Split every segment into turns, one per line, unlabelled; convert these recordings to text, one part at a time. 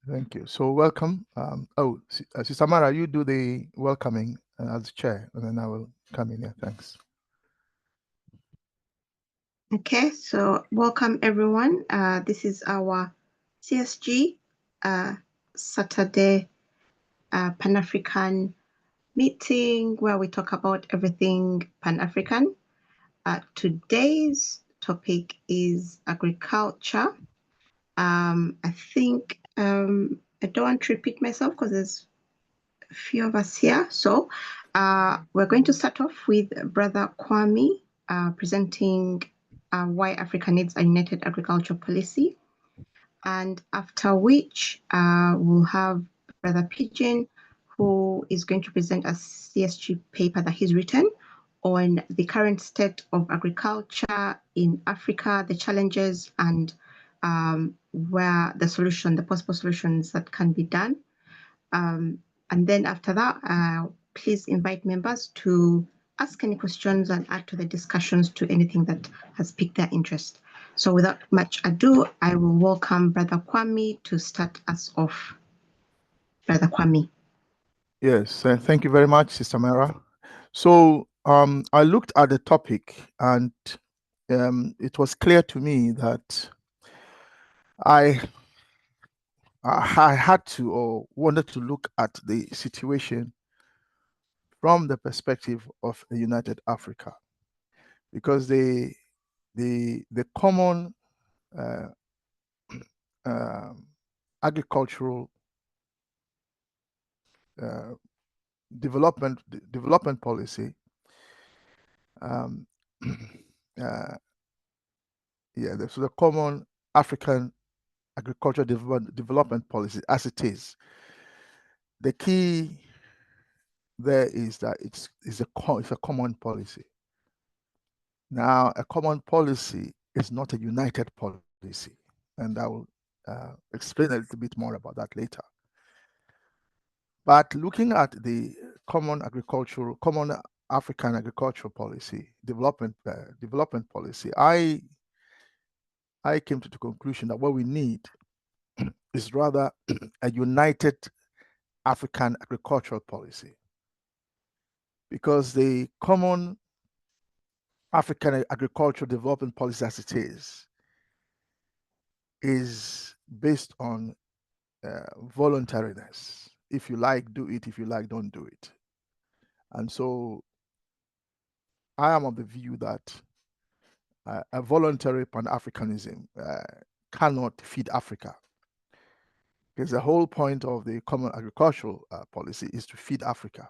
Thank you. So welcome. Sister Mara, you do the welcoming as chair, and then I will come in here. Thanks.
Okay, so welcome everyone. This is our CSG Saturday Pan-African meeting where we talk about everything Pan-African. Today's topic is agriculture. I think I don't want to repeat myself because there's a few of us here. So we're going to start off with Brother Kwame presenting why Africa needs a united agricultural policy. And after which we'll have Brother Pigeon, who is going to present a CSG paper that he's written on the current state of agriculture in Africa, the challenges, and where the possible solutions that can be done. And then after that, please invite members to ask any questions and add to the discussions to anything that has piqued their interest. So without much ado, I will welcome Brother Kwame to start us off. Brother Kwame.
Yes, thank you very much, Sister Mara. So I looked at the topic, and it was clear to me that I had to or wanted to look at the situation from the perspective of a united Africa, because the common agricultural development policy, so the common African agricultural development policy as it is, the key there is that it's a common policy. Now, a common policy is not a united policy, and I will explain a little bit more about that later. But looking at the common African agricultural policy, development policy, I came to the conclusion that what we need is rather a united African agricultural policy, because the common African agricultural development policy as it is based on voluntariness. If you like, do it. If you like, don't do it. And so I am of the view that a voluntary Pan-Africanism cannot feed Africa, because the whole point of the common agricultural policy is to feed Africa,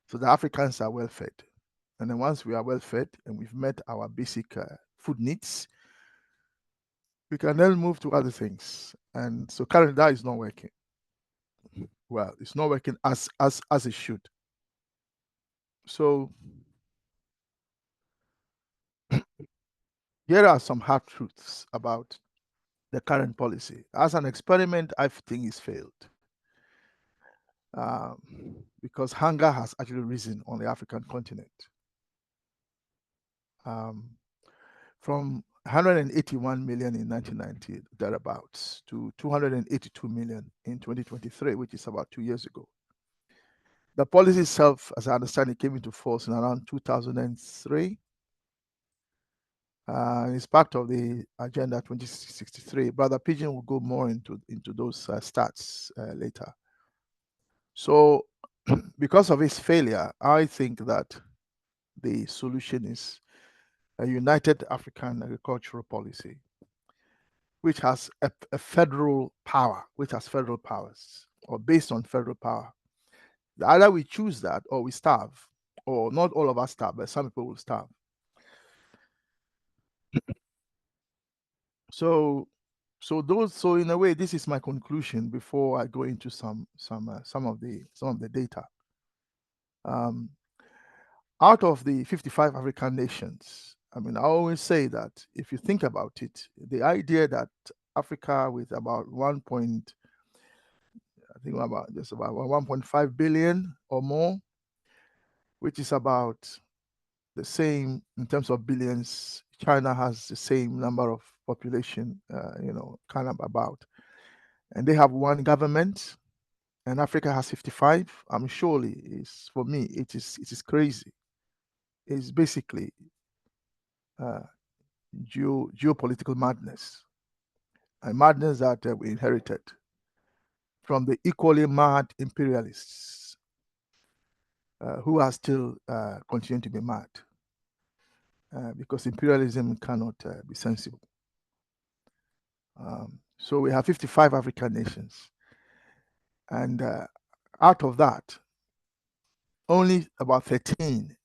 so the Africans are well fed. And then once we are well fed and we've met our basic food needs, we can then move to other things. And so currently that is not working. Well, it's not working as it should. So here are some hard truths about the current policy. As an experiment, I think it's failed, because hunger has actually risen on the African continent. From 181 million in 1990, thereabouts, to 282 million in 2023, which is about 2 years ago. The policy itself, as I understand it, came into force in around 2003. It's part of the Agenda 2063. Brother Pigeon will go more into those stats later. So because of its failure, I think that the solution is a united African agricultural policy, which has a federal power, which has federal powers, or based on federal power. Either we choose that or we starve, or not all of us starve, but some people will starve. So in a way, this is my conclusion before I go into some of the data. Out of the 55 African nations, I mean, I always say that if you think about it, the idea that Africa with about 1.5 billion or more, which is about the same in terms of billions. China has the same number of population, kind of about. and they have one government, and Africa has 55. I'm surely is for me it is crazy. It's basically geopolitical madness, and madness that we inherited from the equally mad imperialists who are still continuing to be mad because imperialism cannot be sensible. So we have 55 African nations, and out of that, only about 13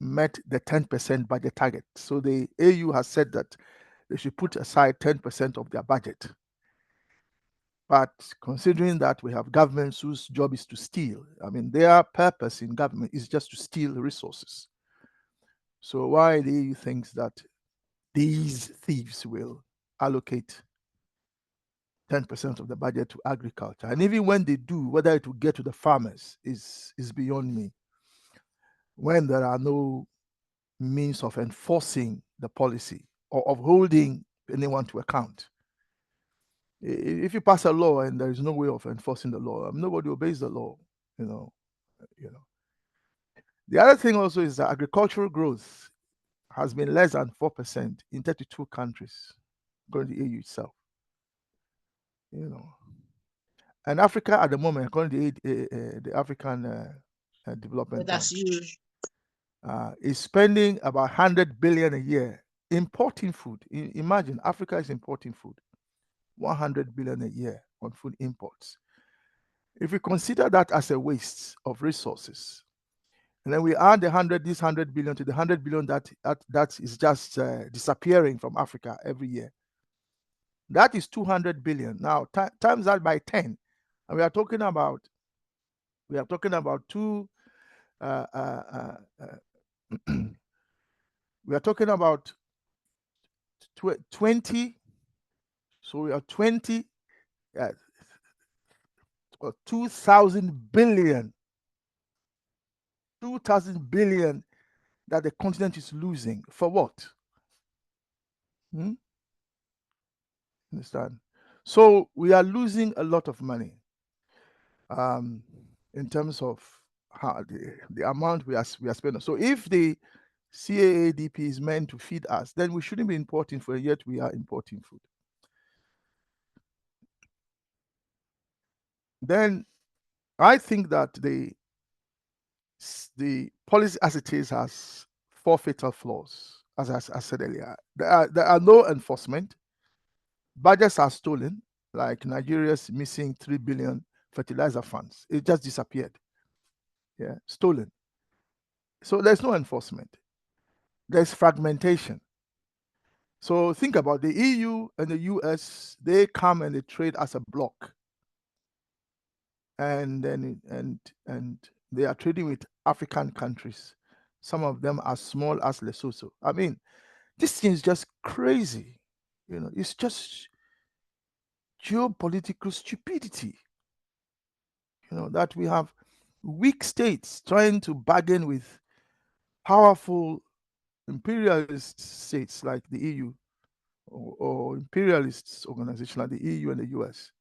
met the 10% budget target. So the AU has said that they should put aside 10% of their budget. But considering that we have governments whose job is to steal, I mean, their purpose in government is just to steal resources. So why the EU thinks that these thieves will allocate 10% of the budget to agriculture, and even when they do, whether it will get to the farmers is beyond me. When there are no means of enforcing the policy or of holding anyone to account. If you pass a law and there is no way of enforcing the law, nobody obeys the law. You know. The other thing also is that agricultural growth has been less than 4% in 32 countries, according to the EU itself. And Africa at the moment, according to the African Development
That's
Bank,
you.
is spending about 100 billion a year importing food. Imagine Africa is importing food, 100 billion a year on food imports. If we consider that as a waste of resources, and then we add this 100 billion to the 100 billion that is just disappearing from Africa every year, that is 200 billion. Now times that by 10, and we are talking about two. We are talking about 20. So we are 20. 2,000 billion. 2,000 billion that the continent is losing. For what? Understand? So we are losing a lot of money in terms of how the amount we are spending. So if the CAADP is meant to feed us, then we shouldn't be importing food, yet we are importing food. Then I think that the policy as it is has 4 fatal flaws, as I said earlier. There are no enforcement. Budgets are stolen, like Nigeria's missing 3 billion fertilizer funds. It just disappeared. Yeah, stolen. So there's no enforcement. There's fragmentation. So think about the EU and the US, they come and they trade as a bloc. And they are trading with African countries. Some of them as small as Lesotho. I mean, this thing is just crazy. It's just geopolitical stupidity. That we have weak states trying to bargain with powerful imperialist states like the EU or imperialist organizations like the EU and the US,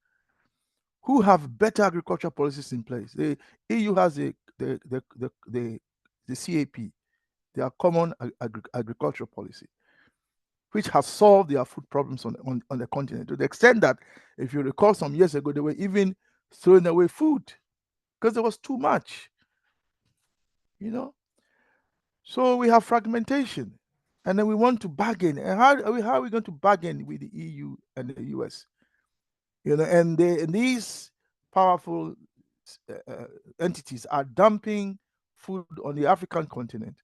who have better agricultural policies in place. The EU has the CAP, their common agricultural policy, which has solved their food problems on the continent, to the extent that, if you recall, some years ago, they were even throwing away food because there was too much. So we have fragmentation, and then we want to bargain. And how are we going to bargain with the EU and the US? And these powerful entities are dumping food on the African continent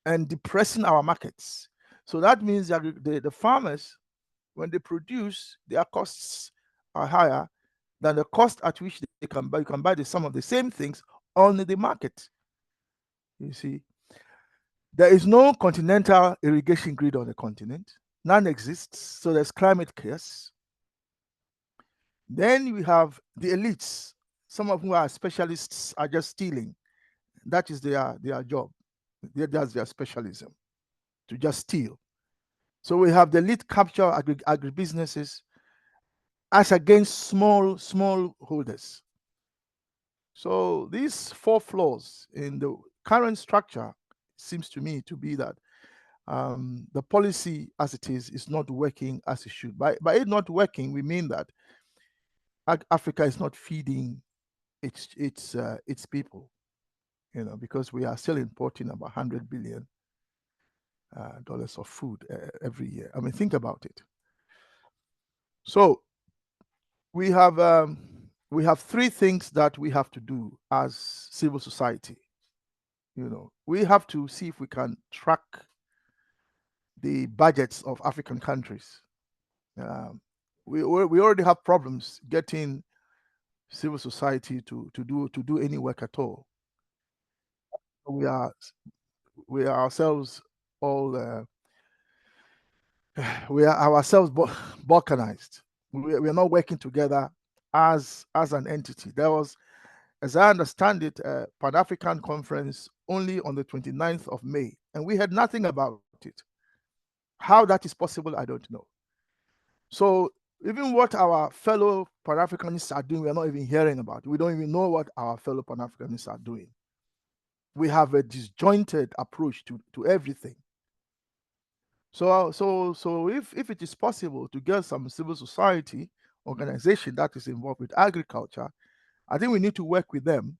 and depressing our markets. So that means that the farmers, when they produce, their costs are higher than the cost at which they can buy. You can buy some of the same things on the market. You see, there is no continental irrigation grid on the continent. None exists. So there's climate chaos. Then we have the elites, some of whom are specialists, are just stealing. That is their job. That's their specialism, to just steal. So we have the elite capture agribusinesses, as against small holders. So these four flaws in the current structure seems to me to be that the policy as it is not working as it should. By it not working, we mean that Africa is not feeding its people, because we are still importing about $100 billion of food every year. I mean, think about it. So we have three things that we have to do as civil society. We have to see if we can track the budgets of African countries. We already have problems getting civil society to do any work at all. We are ourselves all we are ourselves balkanized. We are not working together as an entity. There was, as I understand it, a Pan-African conference only on the 29th of May, and we heard nothing about it. How that is possible, I don't know. So even what our fellow Pan-Africanists are doing, we are not even hearing about. We don't even know what our fellow Pan-Africanists are doing. We have a disjointed approach to everything. So if it is possible to get some civil society organization that is involved with agriculture, I think we need to work with them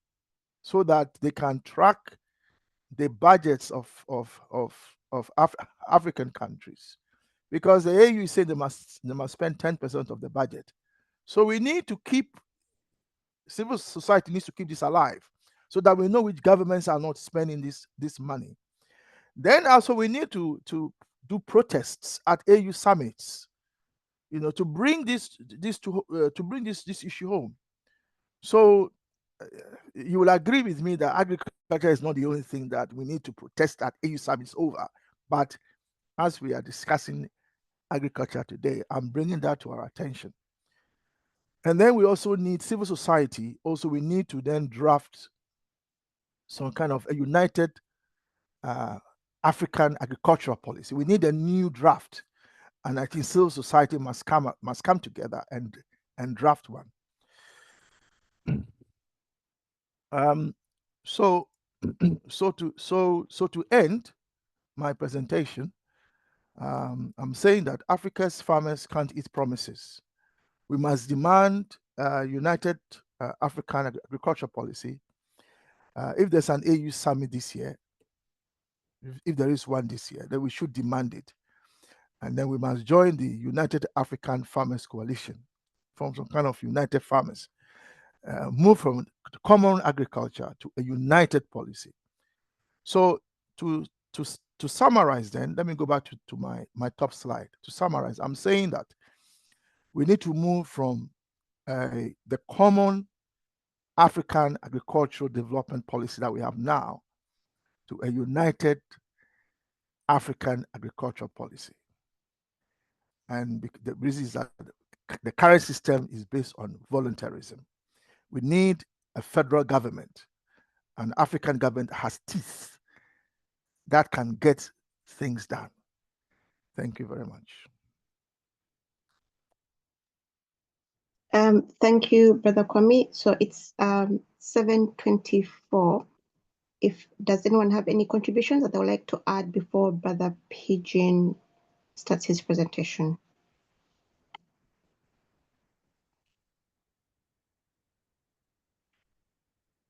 so that they can track the budgets of African countries, because the AU say they must spend 10% of the budget. So we need to keep, civil society needs to keep this alive so that we know which governments are not spending this money. Then also we need to do protests at AU summits, to bring this issue home. So you will agree with me that agriculture is not the only thing that we need to protest at AU summits over. But as we are discussing agriculture today, I'm bringing that to our attention. And then we also need civil society. Also, we need to then draft some kind of a united African agricultural policy. We need a new draft, and I think civil society must come together and draft one. So to end my presentation, I'm saying that Africa's farmers can't eat promises. We must demand united African agriculture policy. If there's an AU summit this year, if there is one this year, then we should demand it. And then we must join the United African Farmers Coalition, form some kind of united farmers, move from common agriculture to a united policy. So to summarize then, let me go back to my top slide. To summarize, I'm saying that we need to move from the common African agricultural development policy that we have now to a united African agricultural policy. And the reason is that the current system is based on voluntarism. We need a federal government. An African government has teeth that can get things done. Thank you very much.
Thank you, Brother Kwame. So it's 7:24. Does anyone have any contributions that they would like to add before Brother Pigeon starts his presentation?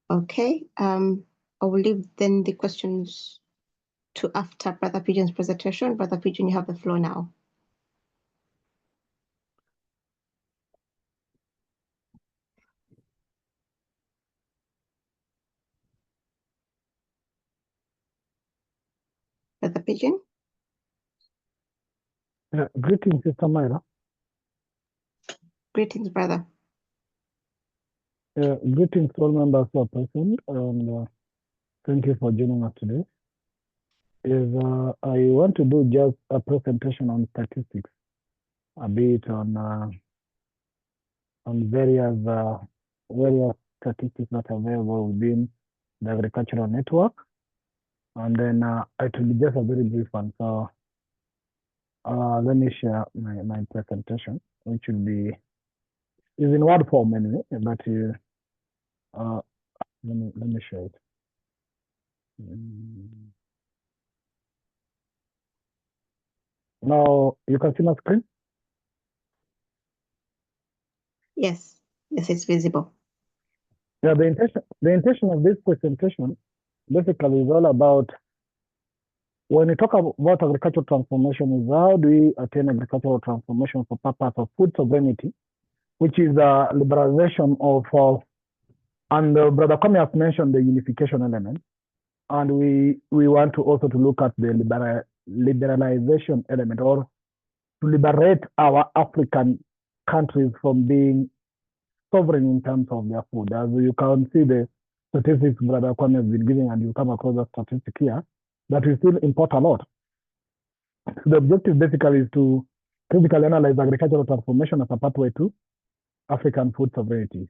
Okay. I will leave then the questions to after Brother Pigeon's presentation. Brother Pigeon, you have the floor now. Brother Pigeon?
Greetings, Sister Myra.
Greetings, brother.
Greetings to all members who are present, and thank you for joining us today. I want to do just a presentation on statistics, a bit on various statistics that are available within the agricultural network, and then it will be just a very brief one. So let me share my presentation, which will be is in word form anyway, but let me show it. Now you can see my screen.
Yes, it's visible.
Yeah, the intention of this presentation basically is all about, when we talk about agricultural transformation, is how do we attain agricultural transformation for purpose of food sovereignty, which is the liberalization of, and Brother Kwame has mentioned the unification element, and we want to also to look at the liberalization element, or to liberate our African countries from being sovereign in terms of their food. As you can see the statistics Brother Kwame has been giving, and you come across the statistic here, that we still import a lot. So the objective basically is to critically analyze agricultural transformation as a pathway to African food sovereignty.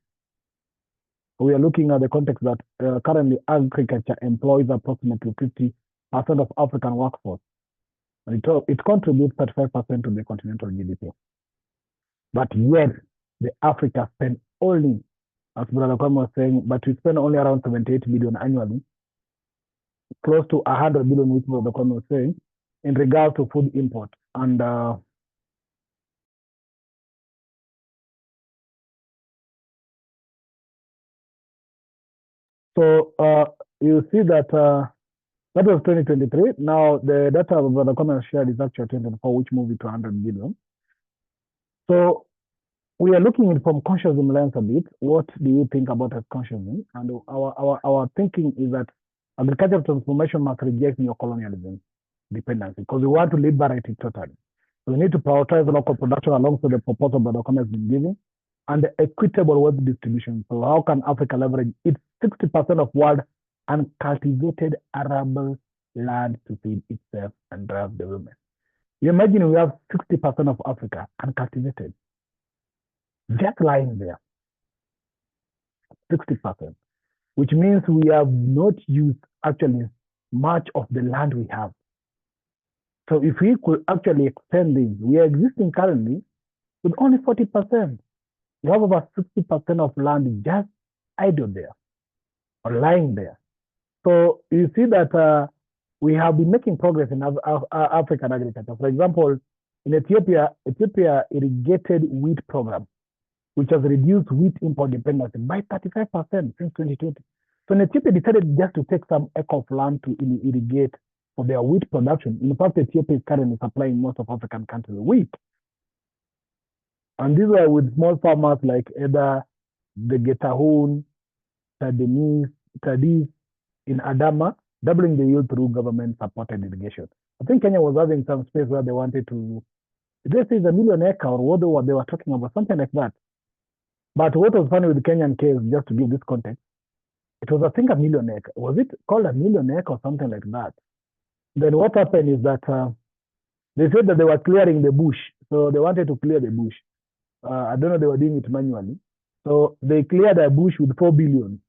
We are looking at the context that currently agriculture employs approximately 50% of African workforce. It contributes 35% to the continental GDP. But yet, the Africa spend only, as Brother Kwame was saying, but we spend only around 78 billion annually, close to 100 billion, which Brother Kwame was saying, in regard to food import. And so you see that that was 2023. Now the data Brother Kwame shared is actually 2024, which moved it to 100 billion. So we are looking at from consciousness lens a bit. What do you think about as consciousness? And our thinking is that agricultural transformation must reject neocolonialism dependency, because we want to liberate it totally. So we need to prioritize local production alongside the proposal that the Kwame has been giving, and the equitable wealth distribution. So how can Africa leverage its 60% of world uncultivated arable land to feed itself and drive development? You imagine we have 60% of Africa uncultivated, just lying there, 60%, which means we have not used actually much of the land we have. So if we could actually extend this, we are existing currently with only 40%. We have about 60% of land just idle there or lying there. So you see that we have been making progress in African agriculture. For example, in Ethiopia irrigated wheat program, which has reduced wheat import dependency by 35% since 2020. So in Ethiopia decided just to take some acre of land to irrigate for their wheat production. In fact, Ethiopia is currently supplying most of African countries wheat. And these were with small farmers like either the Getahun, Tadis in Adama, doubling the yield through government-supported irrigation. I think Kenya was having some space where they wanted to, this is a million acre or what they were talking about, something like that. But what was funny with the Kenyan case, just to give this context, it was, I think, a million acre. Was it called a million acre or something like that? Then what happened is that they said that they were clearing the bush. So they wanted to clear the bush. I don't know, they were doing it manually. So they cleared a bush with 4 billion.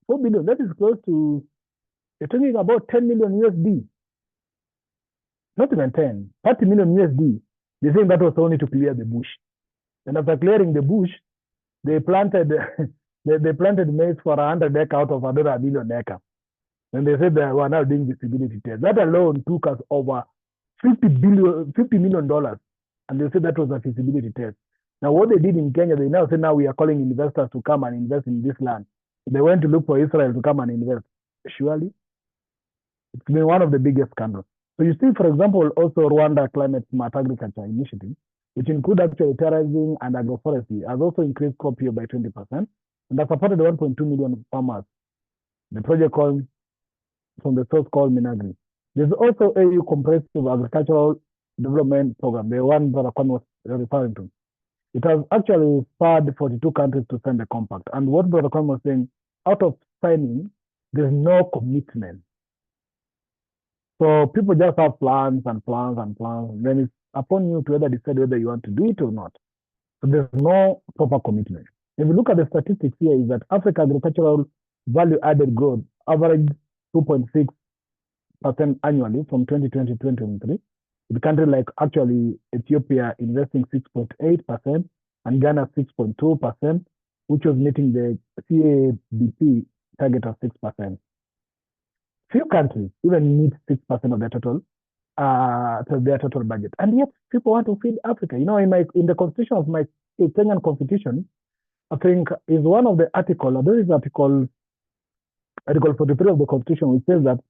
4 billion, that is close to, you're talking about 10 million USD. Not even 10, 30 million USD. They saying that was only to clear the bush. And after clearing the bush, they planted they planted maize for 100 acre out of another million acre. And they said they were now doing feasibility test. That alone took us over $50 million. And they said that was a feasibility test. Now, what they did in Kenya, they now say now we are calling investors to come and invest in this land. They went to look for Israel to come and invest. Surely, it's been one of the biggest scandals. So you see, for example, also Rwanda Climate Smart Agriculture Initiative, which include actually terracing and agroforestry, has also increased crop yield by 20%, and has supported 1.2 million farmers. The project called, from the source called Minagri. There's also AU Comprehensive Agricultural Development Program, the one that Kwame was referring to. It has actually spurred 42 countries to sign the compact. And what Brother Kwame was saying, out of signing, there's no commitment. So people just have plans and plans and plans. And then it's upon you to either decide whether you want to do it or not. So there's no proper commitment. If you look at the statistics here, is that Africa agricultural value added growth averaged 2.6% annually from 2020 to 2023. With countries like actually Ethiopia investing 6.8%, and Ghana 6.2%, which was meeting the CADP target of 6%. Few countries even meet 6% of their total budget, and yet people want to feed Africa. You know, in the constitution of my Kenyan constitution, I think is one of the article. There is article 43 of the constitution, which says that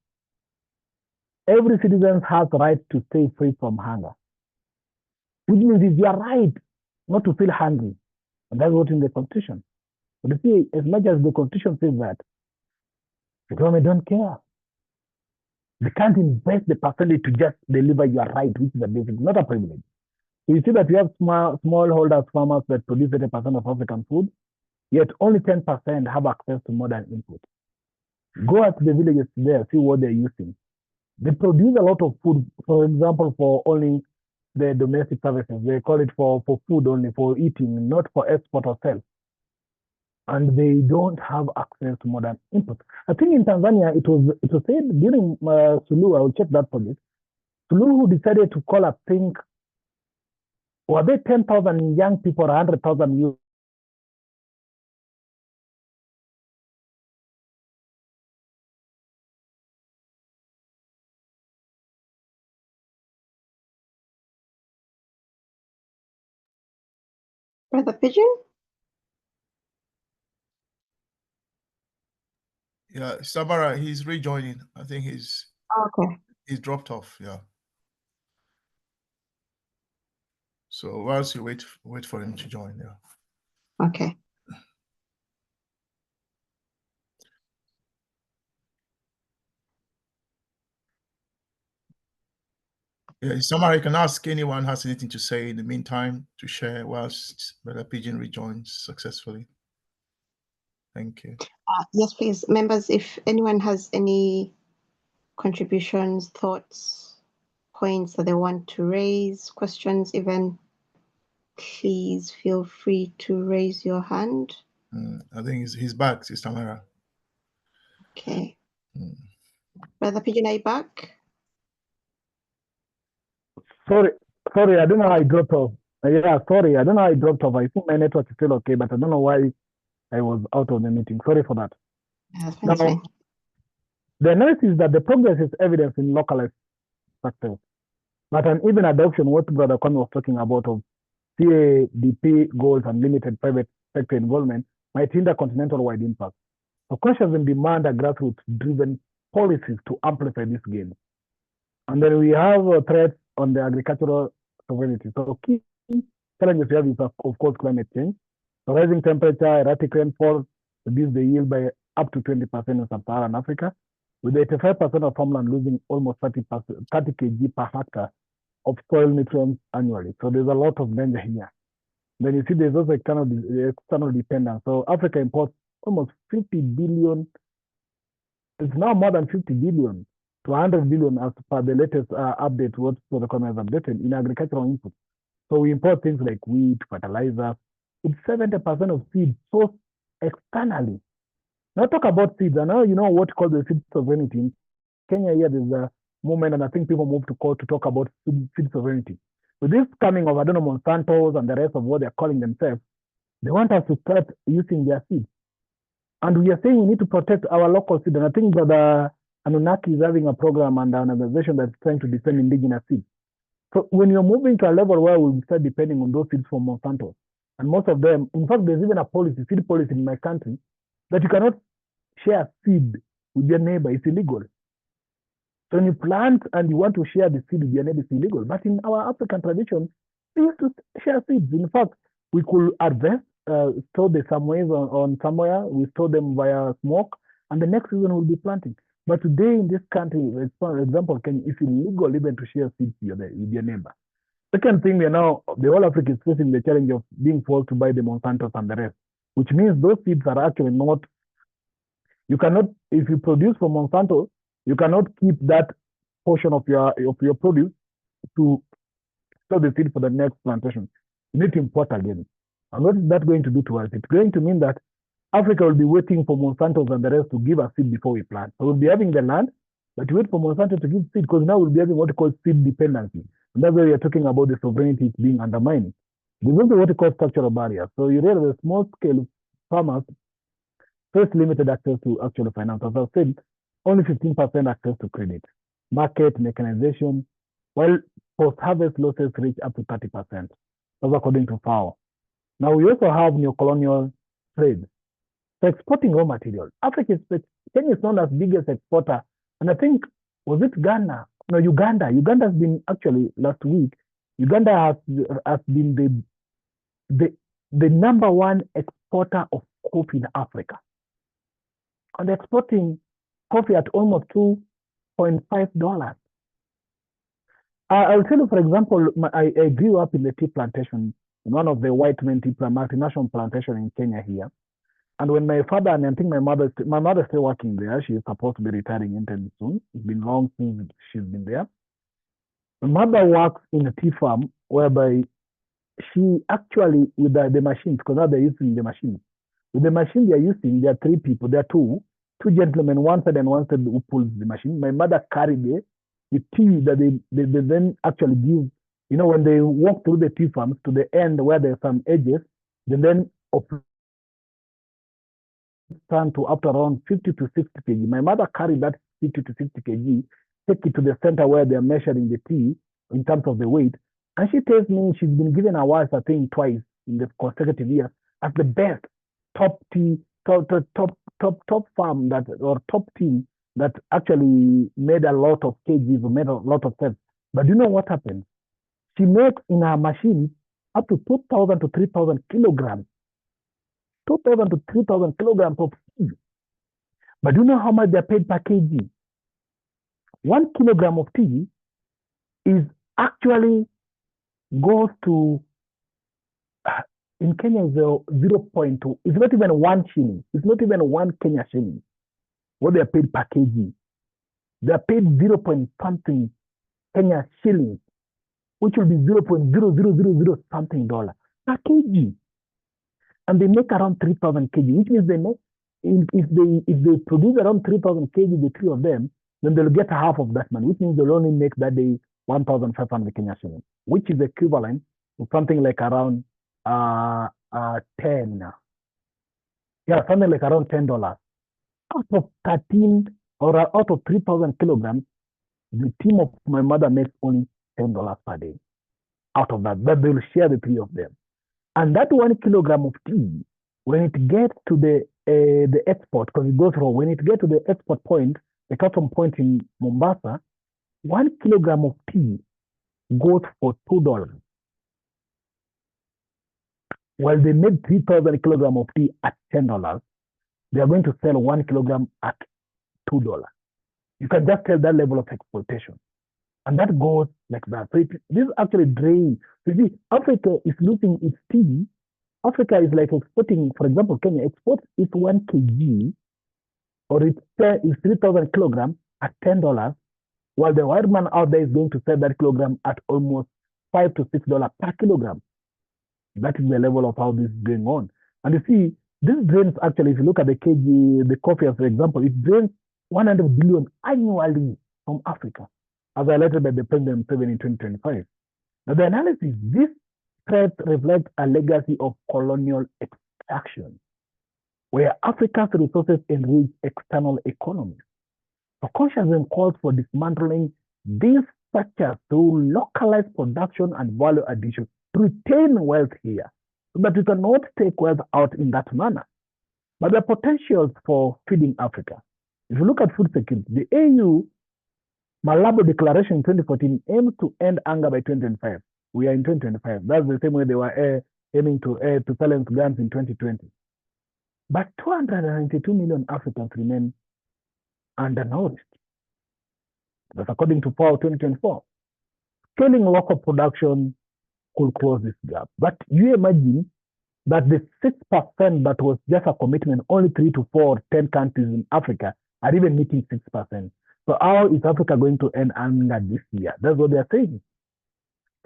every citizen has the right to stay free from hunger, which means it's your right not to feel hungry, and that's what in the constitution. But you see, as much as the constitution says that, the government don't care. They can't invest the percentage to just deliver your right, which is a basic, not a privilege. So you see that you have smallholders, farmers that produce 80% of African food, yet only 10% have access to modern input. Go out to the villages there, see what they're using. They produce a lot of food, for example, for only the domestic services. They call it for food only, for eating, not for export or sale. And they don't have access to modern input. I think in Tanzania, it was said during Suluhu, I will check that project, Suluhu decided to call, I think, were they 10,000 young people or 100,000 youth?
Brother Pigeon?
Yeah, Samara, he's rejoining. I think he's dropped off. Yeah. So whilst you wait for him to join. Yeah.
Okay.
Yeah, Samara, you can ask anyone has anything to say in the meantime to share whilst Brother Pigeon rejoins successfully. Thank you.
Yes, please, members, if anyone has any contributions, thoughts, points that they want to raise, questions even, please feel free to raise your hand.
I think he's back, Sister Mara.
Okay. Brother Pigeon, are you back?
Sorry, I don't know how I dropped off. Yeah, sorry, I don't know how I dropped off. I think my network is still okay, but I don't know why I was out of the meeting. Sorry for that.
That's fine.
The analysis is that the progress is evident in localized sectors, but an even adoption, what Brother Kwame was talking about, of CADP goals and limited private sector involvement, might hinder continental-wide impact. So conscious and demand are grassroots-driven policies to amplify this gain. And then we have threats on the agricultural sovereignty. So key challenges we have is, of course, climate change. So rising temperature, erratic rainfall, reduce the yield by up to 20% in sub-Saharan Africa, with 85% of farmland losing almost 30 kg per hectare of soil nutrients annually. So there's a lot of danger here. Then you see there's also external dependence. So Africa imports almost 50 billion. It's now more than 50 billion to 100 billion as per the latest update, what the economy has updated in agricultural inputs. So we import things like wheat, fertilizers. It's 70% of seeds sourced externally. Now talk about seeds. I know you know what called the seed sovereignty. In Kenya here, there's a movement, and I think people move to court to talk about seed sovereignty. With this coming of, I don't know, Monsantos and the rest of what they're calling themselves, they want us to start using their seeds. And we are saying we need to protect our local seed. And I think Brother Anunnaki is having a program and an organization that's trying to defend indigenous seeds. So when you're moving to a level where we'll start depending on those seeds from Monsanto, and most of them, in fact, there's even a seed policy in my country, that you cannot share seed with your neighbor. It's illegal. So when you plant and you want to share the seed with your neighbor, it's illegal. But in our African tradition, we used to share seeds. In fact, we could harvest, store the some ways on somewhere, we store them via smoke, and the next season we'll be planting. But today in this country, for example, it's illegal even to share seeds with your neighbor. Second thing, the whole Africa is facing the challenge of being forced to buy the Monsantos and the rest, which means those seeds are actually not, you cannot, if you produce from Monsanto, you cannot keep that portion of your produce to store the seed for the next plantation. You need to import again. And what is that going to do to us? It's going to mean that Africa will be waiting for Monsantos and the rest to give us seed before we plant. So we'll be having the land, but wait for Monsanto to give seed, because now we'll be having what we call seed dependency. And that's why we are talking about the sovereignty being undermined. There's also what we call structural barriers. So you realize the small-scale farmers face limited access to actual finance. As I said, only 15% access to credit, market, mechanization, while post-harvest losses reach up to 30%. That's according to FAO. Now, we also have neocolonial trade. So exporting raw material. Kenya is known as biggest exporter. And I think, was it Ghana? No, Uganda. Uganda has been, actually, last week, Uganda has been the number one exporter of coffee in Africa. And exporting coffee at almost $2.5. I'll tell you, for example, I grew up in the tea plantation, in one of the white men tea multinational plantation in Kenya here. And when my father, and I think my mother is still working there, she is supposed to be retiring anytime soon. It's been long since she's been there. My mother works in a tea farm whereby she actually, with the machines, because now they're using the machines. With the machine they're using, there are three people, there are two gentlemen, one side and one side who pulls the machine. My mother carried the tea that they then actually give, when they walk through the tea farms to the end where there are some edges, they then stand to up to around 50 to 60 kg. My mother carried that 50 to 60 kg, take it to the center where they're measuring the tea in terms of the weight. And she tells me she's been given awards, I think, twice in the consecutive years as the best top farm or top team that actually made a lot of kgs or made a lot of sense. But you know what happens? She makes in her machine up to 2,000 to 3,000 kilograms. 2,000 to 3,000 kilograms of tea. But do you know how much they're paid per kg? 1 kilogram of tea is actually goes to, in Kenya, is 0.2. It's not even 1 shilling. It's not even 1 Kenya shilling. What they're paid per kg. They're paid 0.something Kenya shillings, which will be 0.0000 something dollar per kg. And they make around 3,000 kg, which means they make, if they produce around 3,000 kg, the three of them, then they'll get half of that money, which means they'll only make that day 1,500 Kenya shillings, which is equivalent to something like around 10. Yeah, something like around $10. Out of 13 or out of 3,000 kilograms, the team of my mother makes only $10 per day. Out of that, but they'll share the three of them. And that 1 kilogram of tea, when it gets to the export, because it goes from, when it gets to the export point, the custom point in Mombasa, 1 kilogram of tea goes for $2. While they made 3,000 kilograms of tea at $10, they are going to sell 1 kilogram at $2. You can just tell that level of exploitation. And that goes like that. So this actually drains. So you see, Africa is losing its tea. Africa is like exporting, for example, Kenya exports its 1 kg or its 3,000 kilograms at $10, while the white man out there is going to sell that kilogram at almost $5 to $6 per kilogram. That is the level of how this is going on. And you see, this drains actually, if you look at the kg, the coffee as an example, it drains 100 billion annually from Africa, as highlighted by the President Museveni in 2025. Now, the analysis, this threat reflects a legacy of colonial extraction, where Africa's resources enrich external economies. So consciousness calls for dismantling these structures through localized production and value addition to retain wealth here, so that we cannot take wealth out in that manner. But the potentials for feeding Africa. If you look at food security, the AU Malabo Declaration in 2014 aimed to end hunger by 2025. We are in 2025. That's the same way they were aiming to silence guns in 2020. But 292 million Africans remain undernourished. That's according to FAO 2024. Scaling local production could close this gap. But you imagine that the 6% that was just a commitment, only 3 to 4 or 10 countries in Africa are even meeting 6%. So how is Africa going to end hunger this year? That's what they're saying.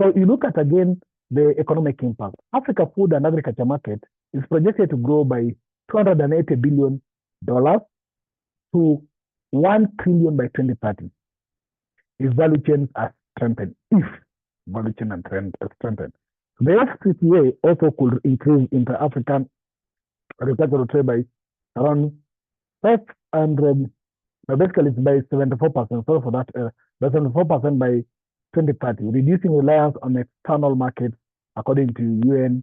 So you look at, again, the economic impact. Africa food and agriculture market is projected to grow by $280 billion to $1 trillion by 2030. If value chains are strengthened, if value chain are strengthened. The AfCFTA also could increase inter-African agricultural trade by around 500, basically it's by 74%, sorry for that, by 74% by 2030, reducing reliance on external markets according to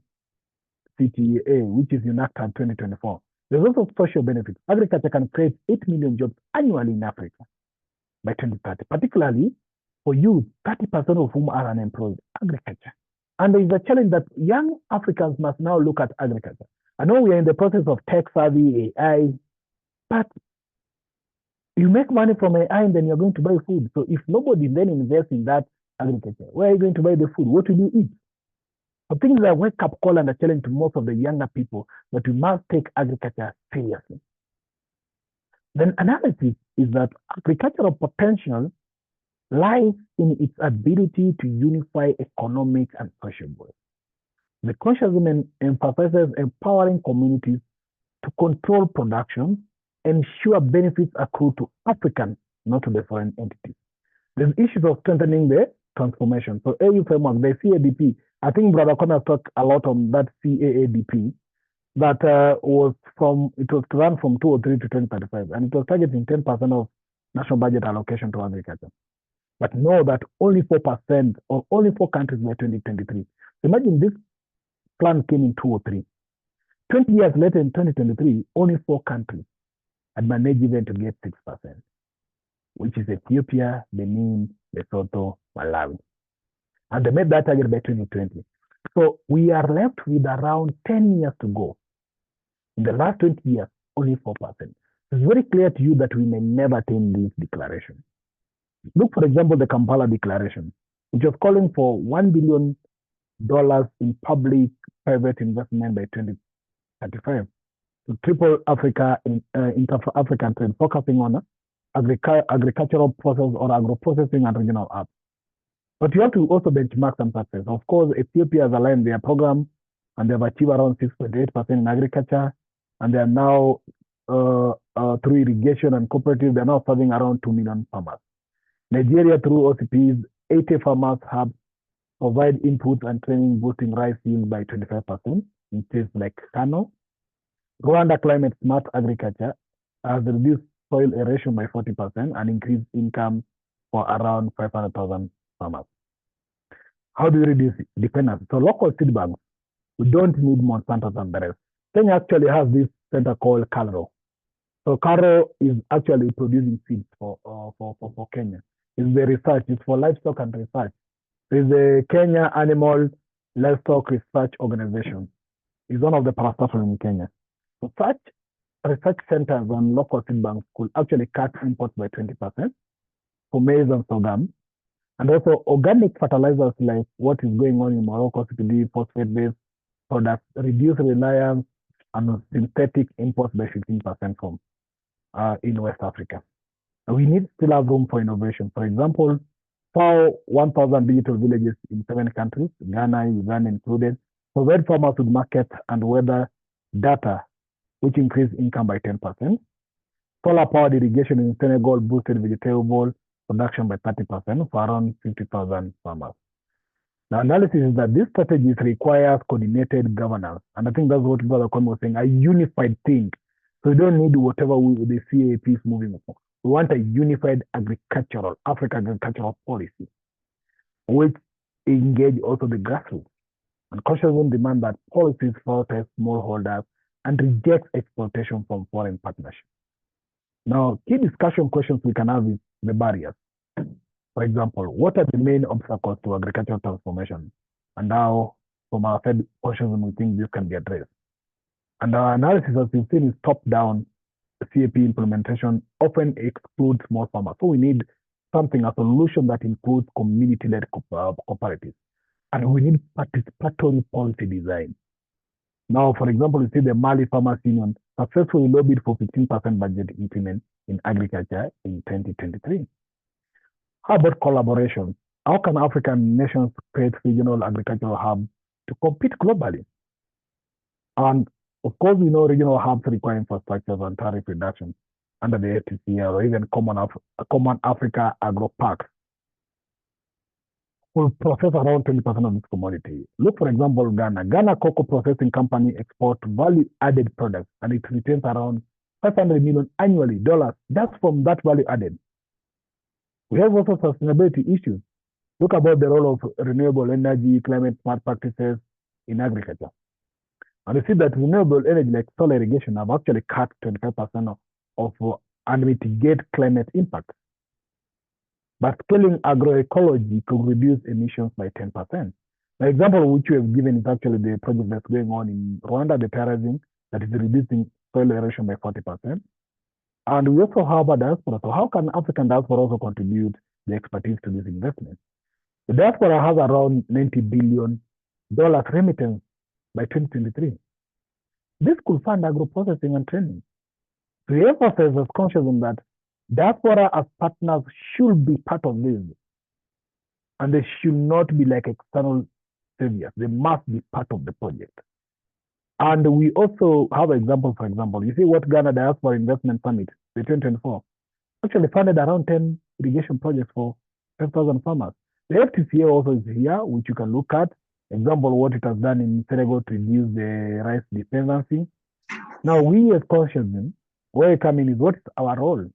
UNCTAD, which is enacted 2024. There's also social benefits. Agriculture can create 8 million jobs annually in Africa by 2030, particularly for youth, 30% of whom are unemployed. Agriculture. And there is a challenge that young Africans must now look at agriculture. I know we are in the process of tech savvy, AI, but you make money from AI and then you're going to buy food. So if nobody then invests in that agriculture, where are you going to buy the food? What will you eat? So things like wake-up call and a challenge to most of the younger people that we must take agriculture seriously. Then analysis is that agricultural potential lies in its ability to unify economic and social goals. The consciousness emphasizes empowering communities to control production, ensure benefits accrue to Africans, not to the foreign entities. There's issues of strengthening the transformation. So AU framework, the CADP, I think Brother Connor talked a lot on that CAADP that was to run from 2003 to 2035, and it was targeting 10% of national budget allocation to agriculture. But know that only 4% or only 4 countries by 2023. Imagine this plan came in 2003. 20 years later in 2023, only 4 countries had managed even to get 6%, which is Ethiopia, Benin, Lesotho, Malawi. And they made that target by 2020. So we are left with around 10 years to go. In the last 20 years, only 4%. It's very clear to you that we may never attain this declaration. Look, for example, the Kampala Declaration, which was calling for $1 billion in public-private investment by 2035 to triple Africa in inter-African trade, focusing on agricultural process or agro-processing and regional hubs. But you have to also benchmark some success. Of course, Ethiopia has aligned their program and they've achieved around 6.8% in agriculture, and they are now, through irrigation and cooperative, they're now serving around 2 million farmers. Nigeria, through OCPs, 80 farmers have provide inputs and training, boosting rice yield by 25% in states like Kano. Rwanda climate smart agriculture has reduced soil erosion by 40% and increased income for around 500,000 farmers. How do we reduce dependence? So local seed banks, we don't need Monsanto and the rest. Kenya actually has this center called Karo. So Karo is actually producing seeds for Kenya. It's the research, it's for livestock and research. There's the Kenya Animal Livestock Research Organization. It's one of the parastatals in Kenya. So such research centers and local seed banks could actually cut imports by 20% for maize and sorghum. And also organic fertilizers like what is going on in Morocco, CPD, phosphate-based products, reduce reliance on synthetic imports by 15% from in West Africa. And we need still have room for innovation. For example, for 1,000 digital villages in 7 countries, Ghana, Uganda included, provide farmers with market and weather data, which increased income by 10%. Solar-powered irrigation in Senegal boosted vegetable production by 30% for around 50,000 farmers. The analysis is that these strategies require coordinated governance. And I think that's what Brother Kwame was saying, a unified thing. So we don't need whatever the CAP is moving for. We want a unified African agricultural policy, which engage also the grassroots and consciously demand that policies prioritize smallholders and reject exploitation from foreign partnerships. Now, key discussion questions we can have is the barriers. For example, what are the main obstacles to agricultural transformation? And how, from our Fed consciousness, we think this can be addressed. And our analysis, as you've seen, is top-down. CAP implementation often excludes small farmers. So we need something, a solution that includes community-led cooperatives. And we need participatory policy design. Now, for example, you see the Mali Farmers Union successfully lobbied for 15% budget increment in agriculture in 2023. How about collaboration? How can African nations create regional agricultural hubs to compete globally? And of course, we know regional hubs require infrastructures and tariff reduction under the AfCFTA or even common Africa agro parks. will process around 20% of this commodity. Look, for example, Ghana. Ghana Cocoa Processing Company export value-added products, and it retains around $500 million annually, dollars, just from that value added. We have also sustainability issues. Look about the role of renewable energy, climate smart practices in agriculture. And you see that renewable energy like solar irrigation have actually cut 25% of and mitigate climate impact. But scaling agroecology could reduce emissions by 10%. The example which we have given is actually the project that's going on in Rwanda, the terrorism, that is reducing soil erosion by 40%. And we also have a diaspora. So how can African diaspora also contribute the expertise to this investment? The diaspora has around $90 billion remittance by 2023. This could fund agro-processing and training. To emphasize as consciousness that diaspora as partners should be part of this. And they should not be like external saviors. They must be part of the project. And we also have examples, for example, you see what Ghana Diaspora Investment Summit, the 2024, actually funded around 10 irrigation projects for 5,000 farmers. The FTCA also is here, which you can look at. Example, what it has done in Senegal to reduce the rice dependency. Now, we as consciousness, where we come in is what is our role?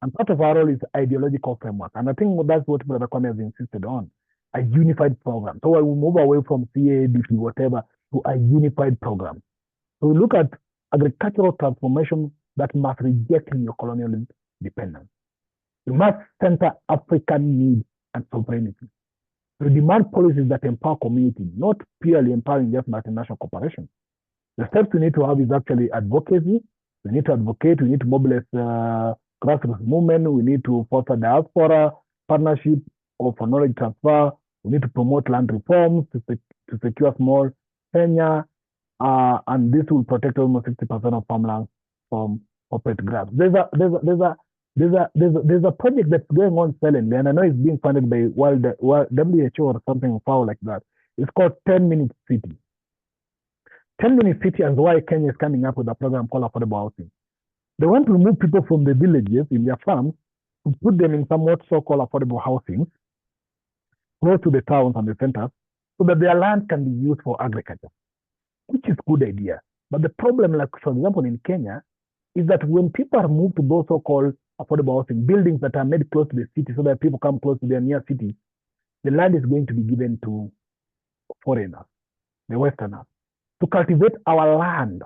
And part of our role is ideological framework. And I think that's what Brother Kwame has insisted on, a unified program. So we move away from CADP, whatever, to a unified program. So we look at agricultural transformation that must reject neocolonial dependence. We must center African needs and sovereignty. We demand policies that empower community, not purely empowering just multinational corporations. The steps we need to have is actually advocacy. We need to advocate. We need to mobilize grassroots movement. We need to foster diaspora partnership or for knowledge transfer. We need to promote land reforms to secure small tenure, and this will protect almost 60% of farmlands from corporate grabs. There's a project that's going on silently, and I know it's being funded by WHO or something foul like that. It's called 10-Minute City. 10-Minute City is why Kenya is coming up with a program called affordable housing. They want to remove people from the villages in their farms to put them in somewhat so-called affordable housing close to the towns and the centers so that their land can be used for agriculture, which is a good idea. But the problem, like for example in Kenya, is that when people are moved to those so-called affordable housing, buildings that are made close to the city so that people come close to their near cities, the land is going to be given to foreigners, the Westerners, to cultivate our land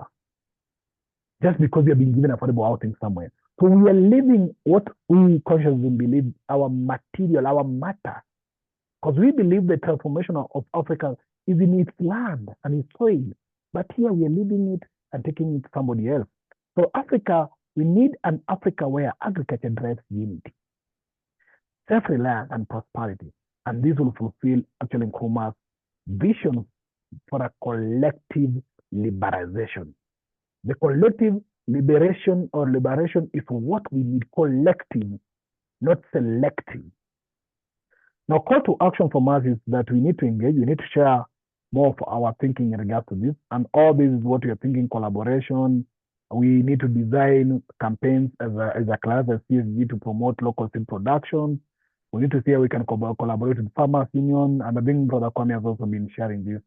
just because we have been given affordable housing somewhere. So we are living what we consciously believe, our material, our matter, because we believe the transformation of Africa is in its land and its soil. But here we are leaving it and taking it to somebody else. So Africa, we need an Africa where agriculture drives unity, self-reliance and prosperity. And this will fulfill actually Nkrumah's vision for a collective liberalization. The collective liberation or liberation is what we need, collective, not selective. Now, call to action from us is that we need to engage, we need to share more of our thinking in regards to this. And all this is what we are thinking, collaboration. We need to design campaigns as a class, as CSG, to promote local seed production. We need to see how we can collaborate with Farmers Union. And I think Brother Kwame has also been sharing this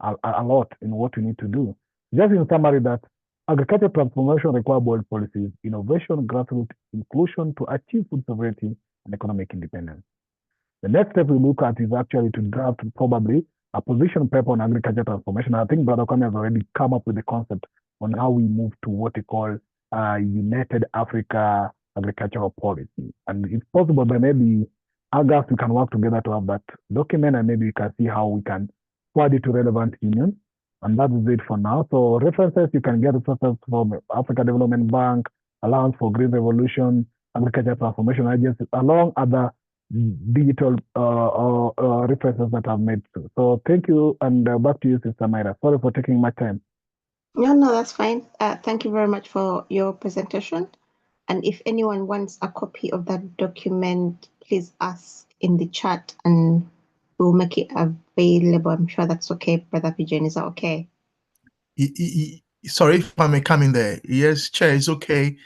a lot in what we need to do. Just in summary, that agricultural transformation requires bold policies, innovation, grassroots inclusion to achieve food sovereignty and economic independence. The next step we look at is actually to draft probably a position paper on agriculture transformation. I think Brother Kwame has already come up with the concept on how we move to what we call United Africa Agricultural Policy. And it's possible that maybe August we can work together to have that document, and maybe we can see how we can forward it to relevant unions. And that is it for now. So references, you can get references from Africa Development Bank, Alliance for Green Revolution, Agriculture Transformation Agency, along other digital references that I've made too. So thank you, and back to you, Sister Myra. Sorry for taking my time.
No, that's fine. Thank you very much for your presentation. And if anyone wants a copy of that document, please ask in the chat and we'll make it available. I'm sure that's okay, Brother Pigeon. Is that okay?
Sorry if I may come in there. Yes, Chair, it's okay.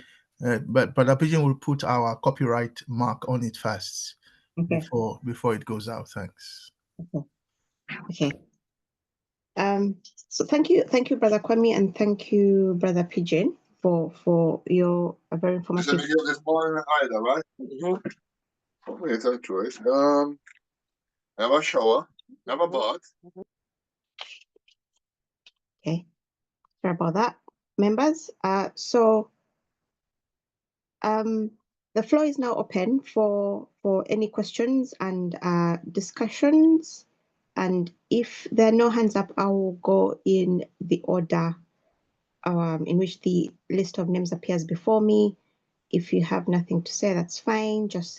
But Brother Pigeon will put our copyright mark on it first, okay, before it goes out. Thanks.
Okay. So thank you, Brother Kwame, and thank you, Brother Pigeon, for your very informative.
This morning either, right? Wait, that's choice. Have a shower, have a bath.
Okay, sorry about that, members. The floor is now open for any questions and discussions. And if there are no hands up, I will go in the order in which the list of names appears before me. If you have nothing to say, that's fine. Just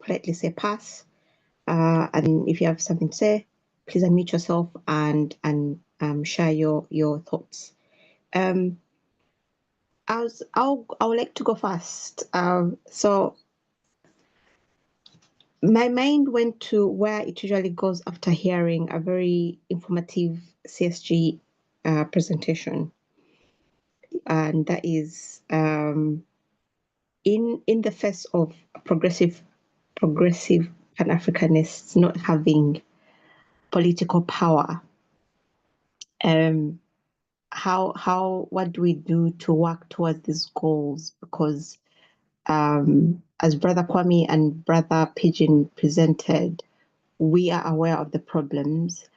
politely say pass. And if you have something to say, please unmute yourself and share your thoughts. I would like to go first. So my mind went to where it usually goes after hearing a very informative CSG presentation, and that is in the face of progressive Pan-Africanists not having political power. What do we do to work towards these goals? Because as Brother Kwame and Brother Pigeon presented, we are aware of the problems.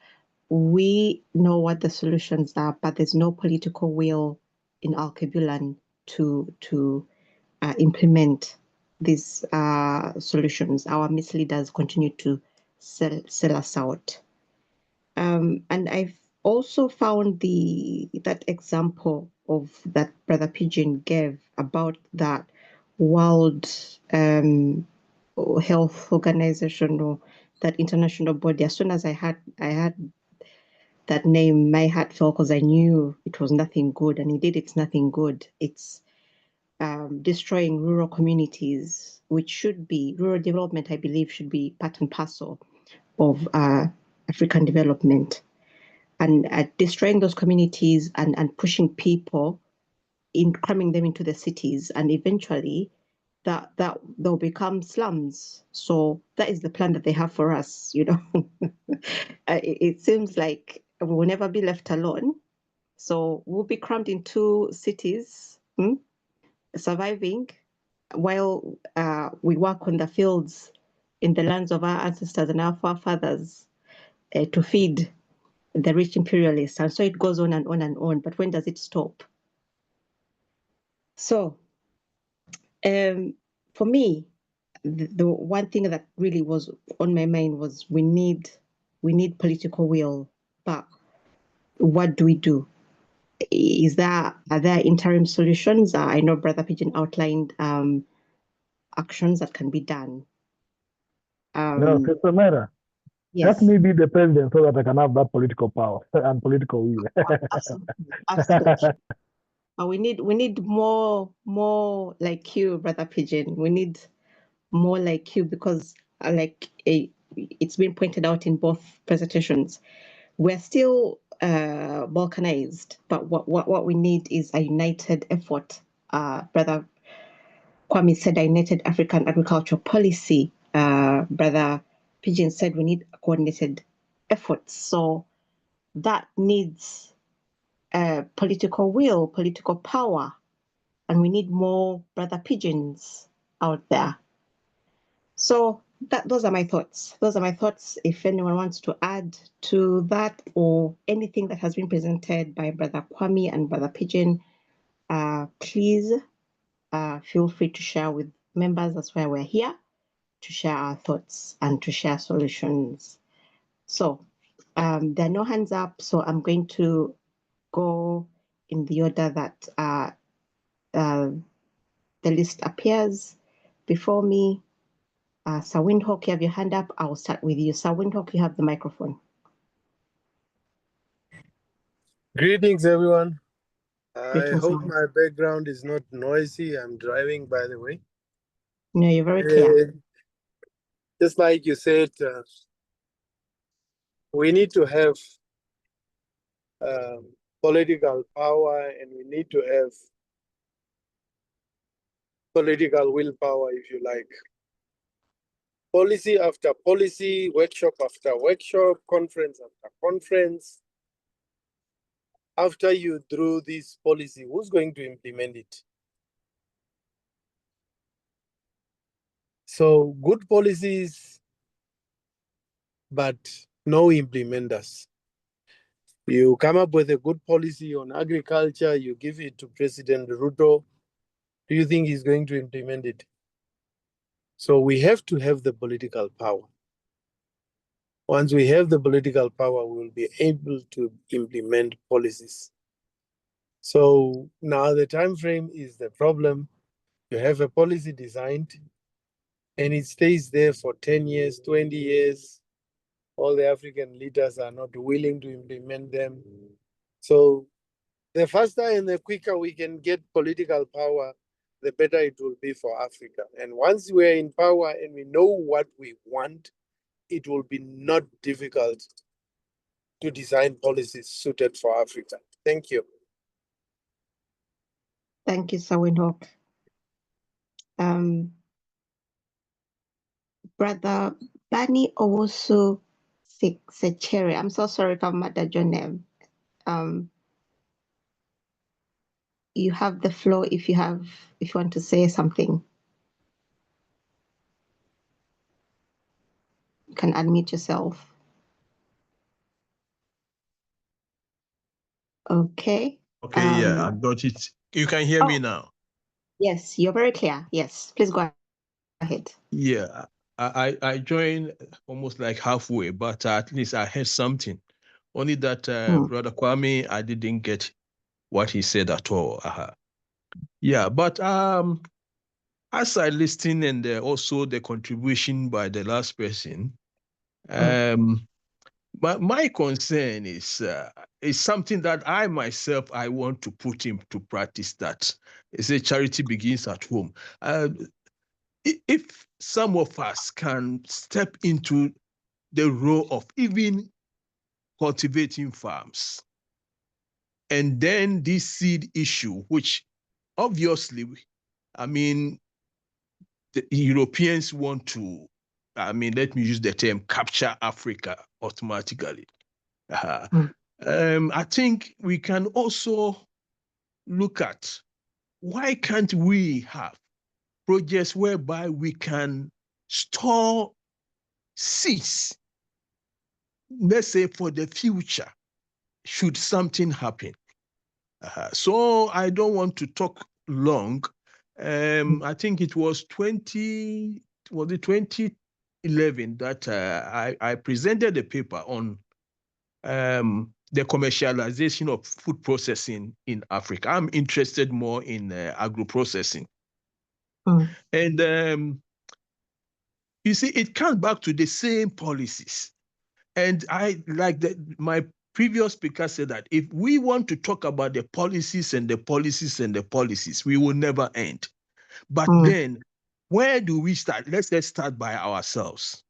We know what the solutions are, but there's no political will in Alkebulan to implement these solutions. Our misleaders continue to sell us out. And I've also found that example of that Brother Pigeon gave about that World Health Organization or that international body. As soon as I had that name, my heart fell because I knew it was nothing good, and indeed it's nothing good. It's destroying rural communities, which should be rural development. I believe should be part and parcel of African development, and destroying those communities and pushing people cramming them into the cities, and eventually that they'll become slums. So that is the plan that they have for us. It seems like we will never be left alone. So we'll be crammed into cities, surviving while we work on the fields in the lands of our ancestors and our forefathers to feed the rich imperialists. And so it goes on and on and on. But when does it stop? So for me, the one thing that really was on my mind was we need political will, but what do we do? Are there interim solutions? I know Brother Pigeon outlined actions that can be done.
No, Sister Mera,
Yes.
let me be the president so that I can have that political power and political will.
Absolutely. We need more like you, Brother Pigeon. We need more like you because it's been pointed out in both presentations, we're still balkanized, but what we need is a united effort. Brother Kwame said a united African agricultural policy. Brother Pigeon said we need coordinated efforts. So that needs political will, political power, and we need more Brother Pigeons out there. So those are my thoughts. If anyone wants to add to that or anything that has been presented by Brother Kwame and Brother Pigeon, please feel free to share with members. That's why we're here, to share our thoughts and to share solutions. So there are no hands up, so I'm going to go in the order that the list appears before me. Sir Windhoek, you have your hand up. I will start with you. Sir Windhoek, you have the microphone.
Greetings, everyone.
Greetings,
I hope
sir.
my background is not noisy. I'm driving, by the way.
No, you're very clear.
Just like you said, we need to have political power, and we need to have political willpower, if you like. policy after policy, workshop after workshop, conference after conference. After you drew this policy, who's going to implement it? So good policies, but no implementers. You come up with a good policy on agriculture, you give it to President Ruto. Do you think he's going to implement it? So we have to have the political power. Once we have the political power, we will be able to implement policies. So now the time frame is the problem. You have a policy designed and it stays there for 10 years, 20 years. All the African leaders are not willing to implement them. So the faster and the quicker we can get political power, the better it will be for Africa. And once we're in power and we know what we want, it will be not difficult to design policies suited for Africa. Thank you.
Thank you, Sir Windhoek. Brother Bani Owusu Sechere, I'm so sorry if I murdered your name. You have the floor if you want to say something. You can unmute yourself. Okay.
Okay, yeah, I got it. You can hear me now.
Yes, you're very clear. Yes, please go ahead.
Yeah, I joined almost like halfway, but at least I heard something. Only that Brother Kwame, I didn't get what he said at all. Yeah, but as I listened and also the contribution by the last person, but my concern is something that I myself, I want to put into practice, that is a charity begins at home. If some of us can step into the role of even cultivating farms, and then this seed issue, which obviously, I mean, the Europeans want to, I mean, let me use the term, capture Africa automatically. I think we can also look at, why can't we have projects whereby we can store seeds, let's say for the future, should something happen. So I don't want to talk long. I think it was 2011 that I presented a paper on the commercialization of food processing in Africa. I'm interested more in agro-processing. And you see, it comes back to the same policies. And I like that my previous speaker said that if we want to talk about the policies and the policies and the policies, we will never end. But then, where do we start? Let's start by ourselves.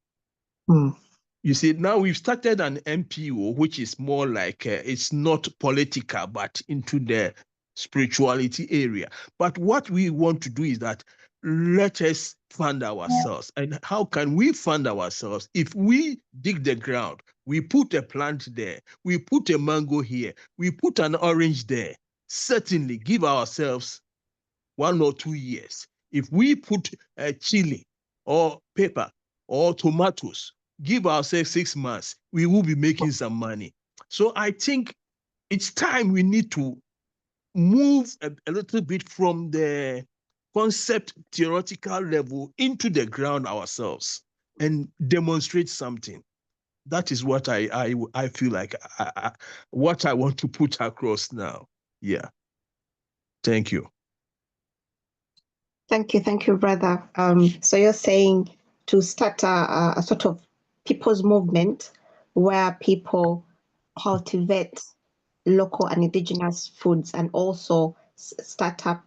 You see, now we've started an MPO, which is more like, it's not political, but into the spirituality area. But what we want to do is that, let us fund ourselves. And how can we fund ourselves? If we dig the ground, we put a plant there, we put a mango here, we put an orange there, certainly give ourselves 1 or 2 years. If we put a chili or pepper or tomatoes, give ourselves 6 months, we will be making some money. So I think it's time we need to move a little bit from the concept theoretical level into the ground ourselves and demonstrate something. That is what I feel like what I want to put across now. Yeah. Thank you.
Thank you, brother. So you're saying to start a sort of people's movement where people cultivate local and indigenous foods, and also start up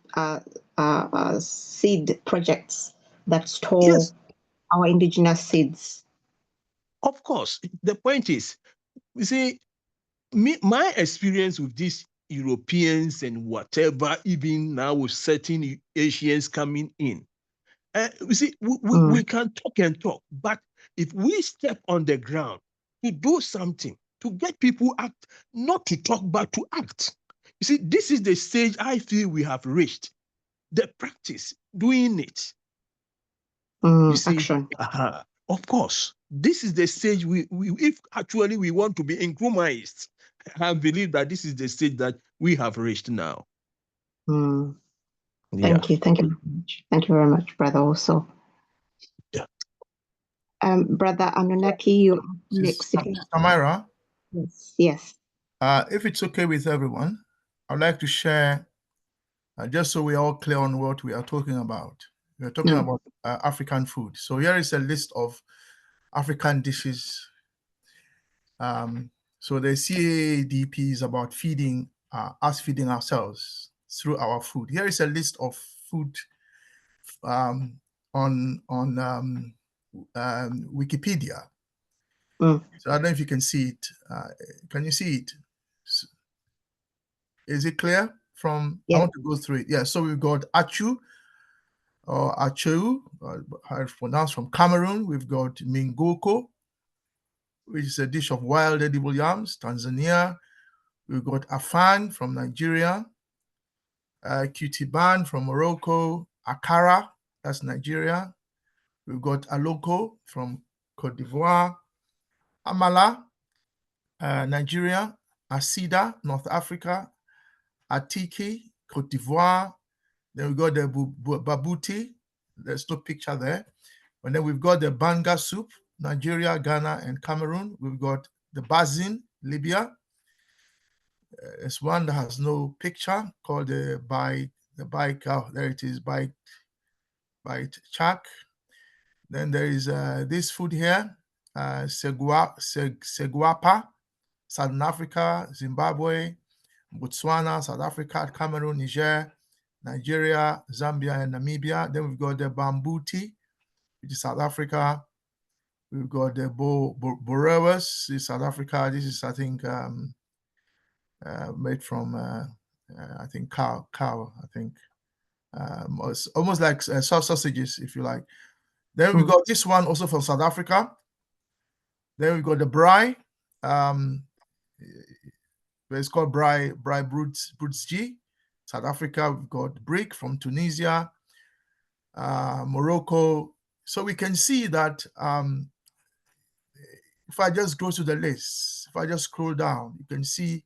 seed projects that store our indigenous seeds.
Of course, the point is, you see, my experience with these Europeans and whatever, even now with certain Asians coming in, You see, we can talk and talk, but if we step on the ground to do something, to get people act, not to talk, but to act. You see, this is the stage I feel we have reached. The practice, doing it. You see,
action.
Of course, this is the stage if actually we want to be inclusionized, I believe that this is the stage that we have reached now.
Thank you very much. Thank you very much, brother. Also, brother Anunnaki, you next.
Samira.
Yes.
If it's okay with everyone, I'd like to share, just so we're all clear on what we are talking about. We're talking about African food. So here is a list of African dishes. So the CADP is about feeding feeding ourselves through our food. Here is a list of food on Wikipedia. So I don't know if you can see it. Can you see it? Is it clear? I want to go through it. Yeah. So we've got achu or achou, how it's pronounced, from Cameroon. We've got mingoko, which is a dish of wild edible yams, Tanzania. We've got afan from Nigeria, kutiban from Morocco, akara, that's Nigeria. We've got aloko from Cote d'Ivoire, amala, Nigeria, asida, North Africa, atiki, Cote d'Ivoire. Then we've got the babuti, there's no picture there. And then we've got the banga soup, Nigeria, Ghana, and Cameroon. We've got the bazin, Libya. It's one that has no picture, called the bike. There it is, bike chak. Then there is this food here, seguapa, Southern Africa, Zimbabwe, Botswana, South Africa, Cameroon, Niger, Nigeria, Zambia, and Namibia. Then we've got the bambuti, which is South Africa. We've got the borewas, is South Africa. This is, I think, made from, I think, cow, I think. It's almost like sausages, if you like. Then we got this one also from South Africa. Then we got the braai. It's called braai Brutsji. South Africa, we've got brick from Tunisia, Morocco. So we can see that if I just go to the list, if I just scroll down, you can see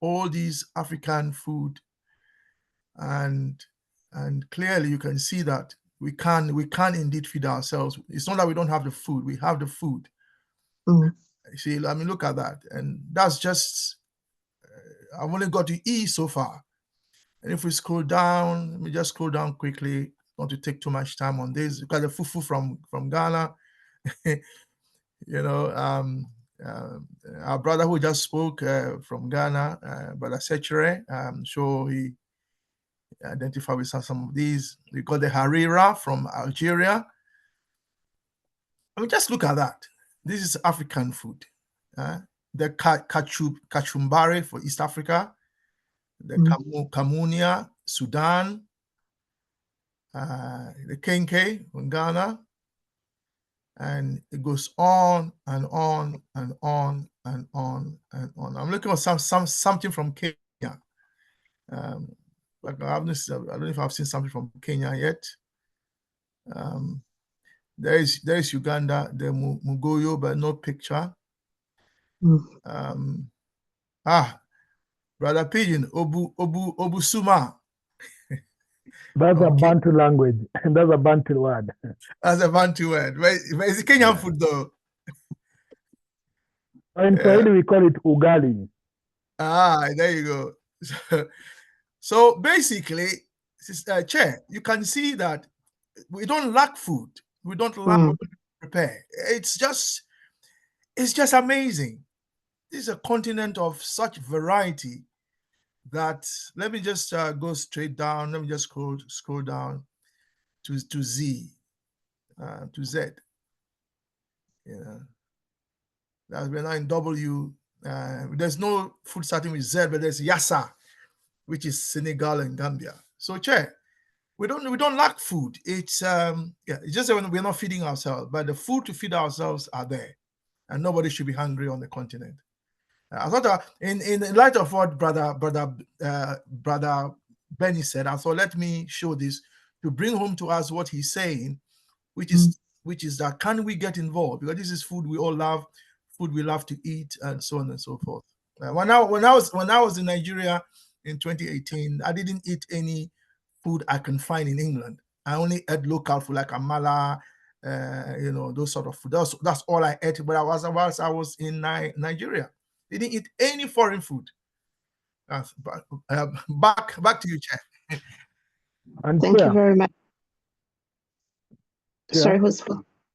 all these African food, and clearly you can see that we can indeed feed ourselves. It's not that we don't have the food; we have the food. See, I mean, look at that, and that's just I've only got to E so far. And if we scroll down, let me just scroll down quickly. Not to take too much time on this, because the fufu from Ghana, you know, our brother who just spoke from Ghana, Brother Sechere, I'm sure he identified with some of these. We got the harira from Algeria. I mean, just look at that. This is African food. The kachumbari for East Africa, the kamunia, Sudan, the kenke from Ghana, and it goes on and on and on and on and on. I'm looking for something from Kenya. Like I don't know if I've seen something from Kenya yet. There is Uganda, the Mugoyo, but no picture. Brother Pigeon, Obusuma.
That's a Bantu language. That's a Bantu word.
That's a Bantu word. But it's a Kenyan food, though.
In Swahili, we call it ugali.
There you go. So basically, Chair, you can see that we don't lack food. We don't lack what to prepare. It's just amazing. This is a continent of such variety that, let me just go straight down. Let me just scroll down to Z, to Z. That's we're now in W. There's no food starting with Z, but there's Yassa, which is Senegal and Gambia. So, Chair, we don't lack food. It's it's just that we're not feeding ourselves, but the food to feed ourselves are there, and nobody should be hungry on the continent. I thought in light of what brother Benny said, I thought let me show this to bring home to us what he's saying, which is that can we get involved, because this is food we all love, food we love to eat, and so on and so forth. When I was in Nigeria in 2018, I didn't eat any food I can find in England. I only ate local food like amala, those sort of food. That's all I ate. But I was in Nigeria. Didn't eat any foreign food. Back to you, Chair.
Thank you very much.
Yeah.
Sorry, who's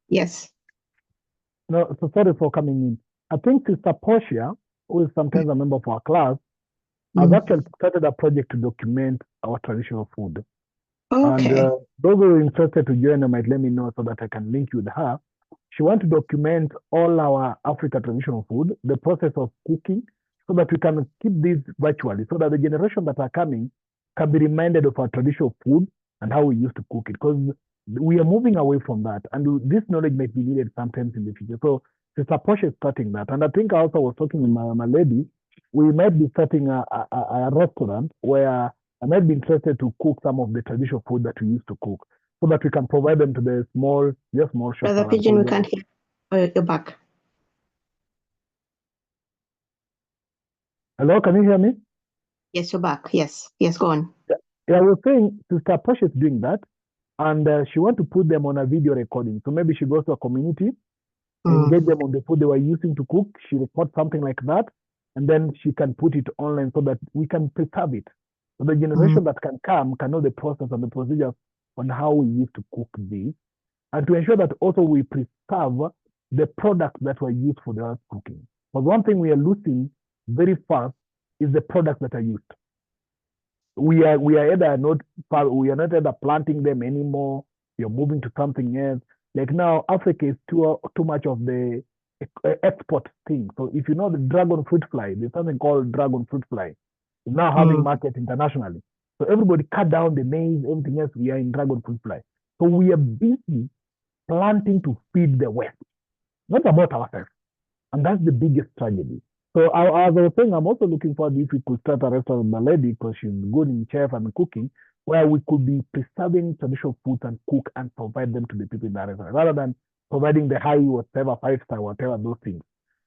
yes.
No, so sorry for coming in. I think Sister Portia, who is sometimes a member of our class, has actually started a project to document our traditional food.
Okay.
And those who are interested to join her might let me know so that I can link you with her. She wants to document all our Africa traditional food, the process of cooking, so that we can keep this virtually, so that the generation that are coming can be reminded of our traditional food and how we used to cook it. Because we are moving away from that, and this knowledge might be needed sometimes in the future. So Sister Portia is starting that. And I think I also was talking with my lady, we might be starting a restaurant where I might be interested to cook some of the traditional food that we used to cook, so that we can provide them to the small shops.
Brother Pigeon, we can't hear. Oh, you're back.
Hello, can you hear me?
Yes, you're back. Yes, go on.
Yeah, I was saying Sister Portia is doing that, and she wants to put them on a video recording. So maybe she goes to a community, engage them on the food they were using to cook. She records something like that, and then she can put it online so that we can preserve it. So the generation that can come can know the process and the procedures on how we used to cook this, and to ensure that also we preserve the products that were used for the cooking. But one thing we are losing very fast is the products that are used. We are not either planting them anymore. We are moving to something else. Like now, Africa is too much of the export thing. So if you know the dragon fruit fly, there's something called dragon fruit fly. It's now having market internationally. So everybody cut down the maize, everything else. We are in dragon fruit fly. So we are busy planting to feed the West, not about ourselves. And that's the biggest tragedy. So as I was saying, I'm also looking forward if we could start a restaurant with my lady, because she's good in chef and cooking, where we could be preserving traditional foods and cook and provide them to the people in the restaurant, rather than providing the high whatever, 5-star, whatever, those things.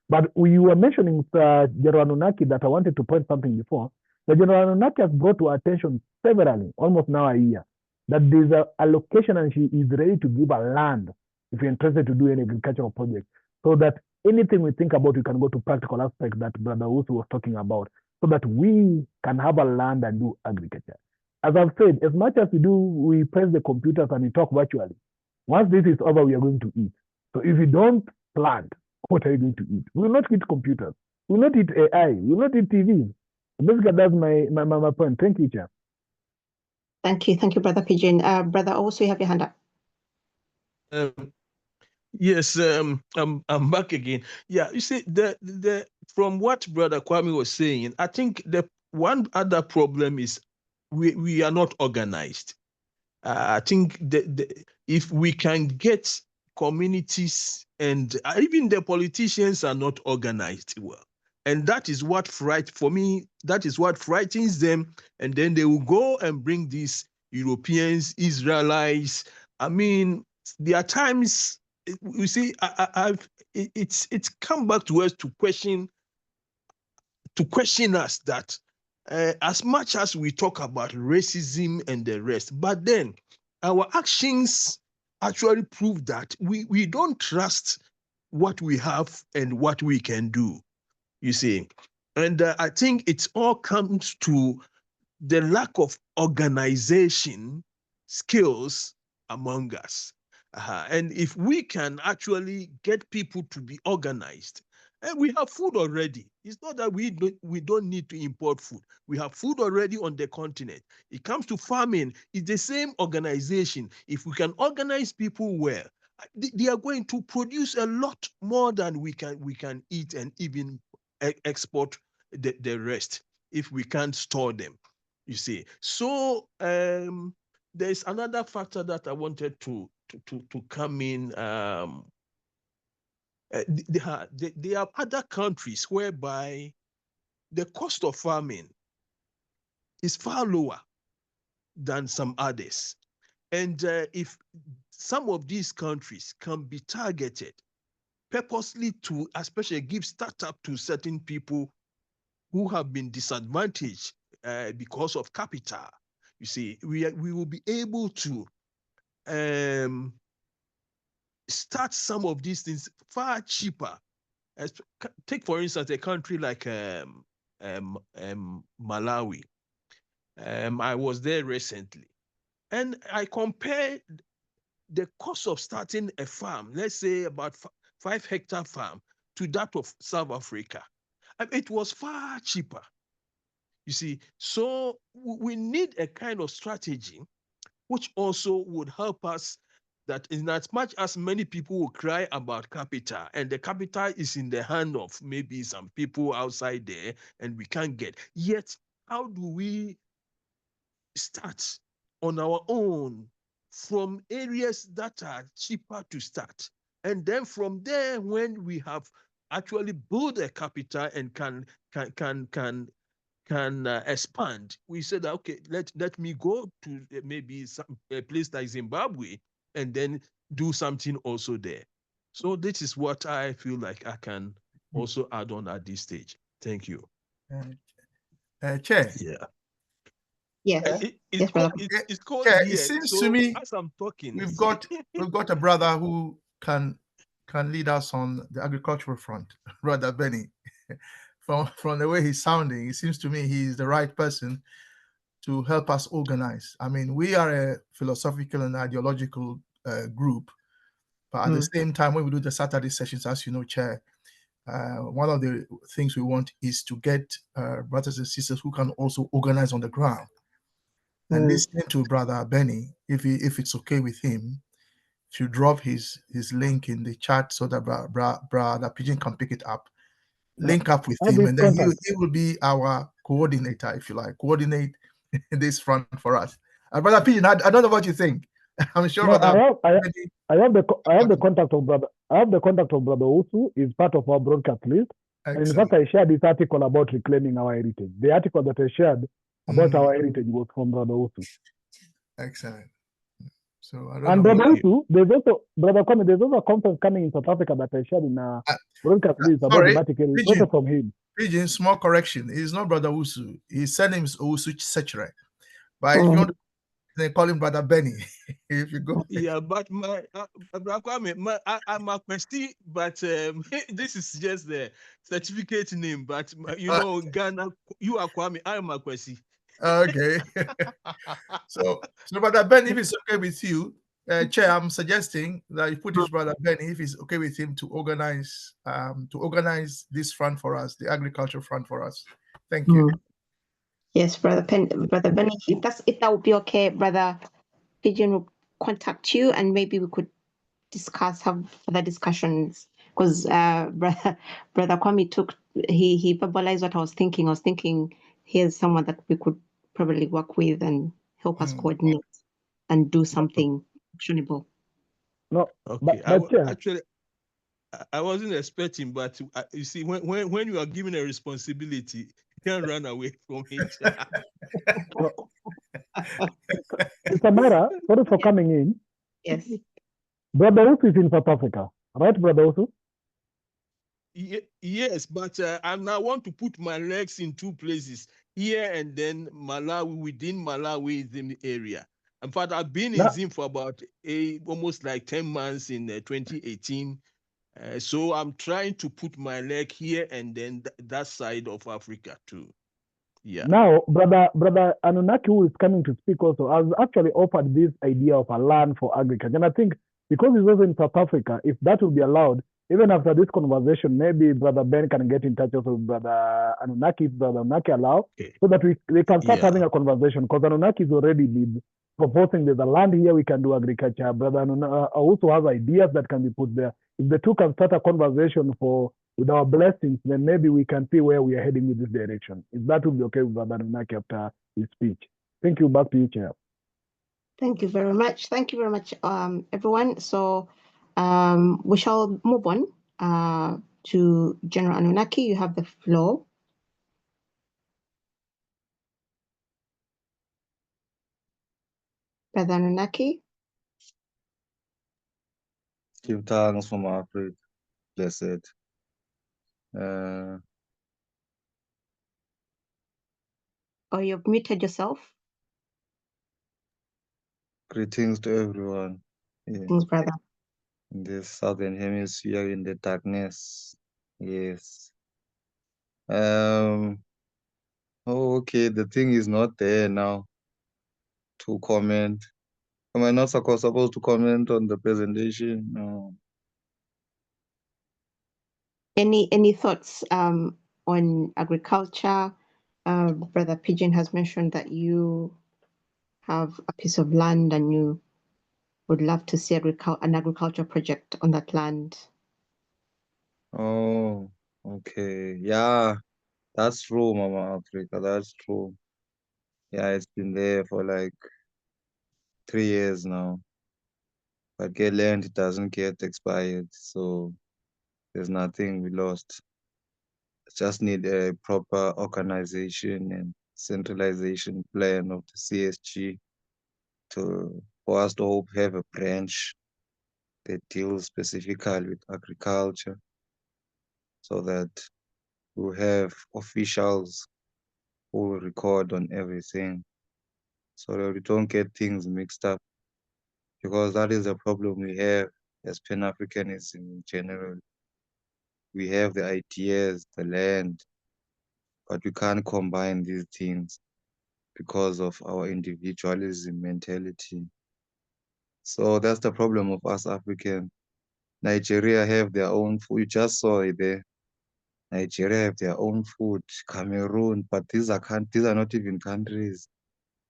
But you were mentioning General Nunaki that I wanted to point something before. The General Nunaki has brought to our attention severally, almost now a year, that there's an allocation and she is ready to give a land if you're interested to do any agricultural project, so that anything we think about, we can go to practical aspect that Brother Usu was talking about, so that we can have a land and do agriculture. As I've said, as much as we press the computers and we talk virtually, once this is over, we are going to eat. So if you don't plant, what are you going to eat? We will not eat computers. We will not eat AI. We will not eat TVs. Basically, that's my point. Thank you, Chair.
Thank you, Brother Pigeon. Brother, also you have your hand up.
Yes, I'm back again. Yeah, you see, the from what Brother Kwame was saying, I think the one other problem is we are not organized. I think if we can get communities and even the politicians are not organized well, and that is what that is what frightens them, and then they will go and bring these Europeans, Israelites. I mean, there are times you see, it's come back to us to question us that as much as we talk about racism and the rest, but then our actions actually prove that we don't trust what we have and what we can do, you see. And I think it all comes to the lack of organization skills among us. And if we can actually get people to be organized, and we have food already. It's not that we don't need to import food. We have food already on the continent. It comes to farming, it's the same organization. If we can organize people well, they are going to produce a lot more than we can eat and even export the rest if we can't store them, you see. So there's another factor that I wanted to come in. There are other countries whereby the cost of farming is far lower than some others. And if some of these countries can be targeted purposely to especially give startup to certain people who have been disadvantaged because of capital, you see, we will be able to start some of these things far cheaper. Take, for instance, a country like Malawi. I was there recently, and I compared the cost of starting a farm, let's say about 5-hectare farm, to that of South Africa. And it was far cheaper. You see, so we need a kind of strategy which also would help us, that in as much as many people will cry about capital, and the capital is in the hand of maybe some people outside there and we can't get, yet how do we start on our own from areas that are cheaper to start? And then from there, when we have actually built a capital and can expand, we said, okay, let me go to maybe a place like Zimbabwe and then do something also there. So this is what I feel like I can also add on at this stage. Thank you.
Chair.
Yeah.
Yes.
It's cold
Chair,
here.
it seems
so
to me
as I'm talking,
we've got a brother who can lead us on the agricultural front, Brother Benny. From the way he's sounding, it seems to me he's the right person to help us organize. I mean, we are a philosophical and ideological group, but at the same time, when we do the Saturday sessions, as you know, Chair, one of the things we want is to get brothers and sisters who can also organize on the ground. And listening to Brother Benny, if it's okay with him, to drop his link in the chat so that Brother Pigeon can pick it up, link up with him, and then he will be our coordinator, if you like, coordinate this front for us. Brother Pigeon, I don't know what you think. I'm sure.
No, I have the contact of Brother. I have the contact of Brother Usu. Is part of our broadcast list. And in fact, I shared this article about reclaiming our heritage. The article that I shared about our heritage was from Brother Usu.
Excellent. So
Brother Usu, there's also Brother Kwame. There's also a conference coming in South Africa that I shared in a broadcast list about the article. It's also from him.
Pigeon, small correction. He's not Brother Usu. His surname is Usu Sechere. But if you want to, they call him Brother Benny. If you go,
yeah, but I'm a question, but this is just the certificate name. But you know, Ghana, you are Kwame, I am a question.
Okay. so Brother Benny, if it's okay with you, Chair, I'm suggesting that you put his Brother Benny, if it's okay with him, to organize this front for us, the agriculture front for us. Thank you.
Yes, Brother Benny, if that would be okay, Brother Pigeon will contact you and maybe we could have further discussions, because Brother Kwame he verbalized what I was thinking. I was thinking here's someone that we could probably work with and help us coordinate and do something actionable.
No,
okay. Actually, I wasn't expecting, but you see, when you are given a responsibility, you can't run away from it.
Samara, sorry for coming in.
Yes.
Brother Usu is in South Africa, right, Brother Usu?
Yes, but I now want to put my legs in two places, here and then Malawi, within Malawi Zim area. In fact, I've been in Zim for about almost like 10 months in 2018. So I'm trying to put my leg here and then that side of Africa too. Yeah.
Now, Brother Anunnaki, who is coming to speak also, has actually offered this idea of a land for agriculture. And I think because he's also in South Africa, if that will be allowed, even after this conversation, maybe Brother Ben can get in touch also with Brother Anunnaki, if Brother Anunnaki allow, so that we can start having a conversation, because Anunnaki is already proposing there's a land here we can do agriculture. Brother Anunnaki also has ideas that can be put there. If the two can start a conversation with our blessings, then maybe we can see where we are heading with this direction. If that will be okay with Brother Anunnaki after his speech. Thank you. Back to you, Chair.
Thank you very much. Thank you very much, everyone. So we shall move on to General Anunnaki. You have the floor. Brother Anunnaki.
Give thanks from Africa, blessed.
Oh, you've muted yourself.
Greetings to everyone.
Thanks, brother.
In the southern hemisphere, in the darkness. Yes. Oh, okay. The thing is not there now to comment. Am I not supposed to comment on the presentation? No.
Any thoughts on agriculture? Brother Pigeon has mentioned that you have a piece of land and you would love to see an agriculture project on that land.
Oh, okay. Yeah, that's true, Mama Africa. That's true. Yeah, it's been there for like 3 years now. But get land, it doesn't get expired. So there's nothing we lost. Just need a proper organization and centralization plan of the CSG for us to have a branch that deals specifically with agriculture, so that we'll have officials who will record on everything, so that we don't get things mixed up, because that is a problem we have as Pan-Africanism in general. We have the ideas, the land, but we can't combine these things because of our individualism mentality. So that's the problem of us Africans. Nigeria have their own food. You just saw it there. Nigeria have their own food. Cameroon, but these are not even countries.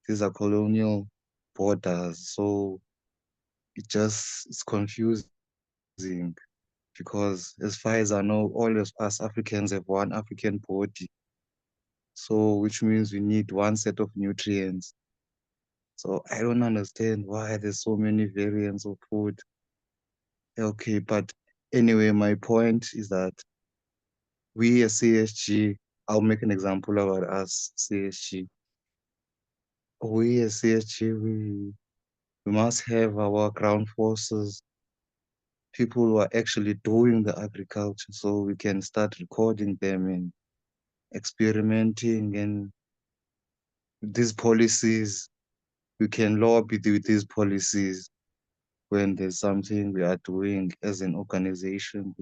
These are colonial borders. So it's confusing, because as far as I know, all of us Africans have one African body. So which means we need one set of nutrients. So I don't understand why there's so many variants of food. Okay, but anyway, my point is that we as CSG, I'll make an example about us, CSG. We as CSG, we must have our ground forces, people who are actually doing the agriculture, so we can start recording them and experimenting and these policies. We can lobby with these policies when there's something we are doing as an organization.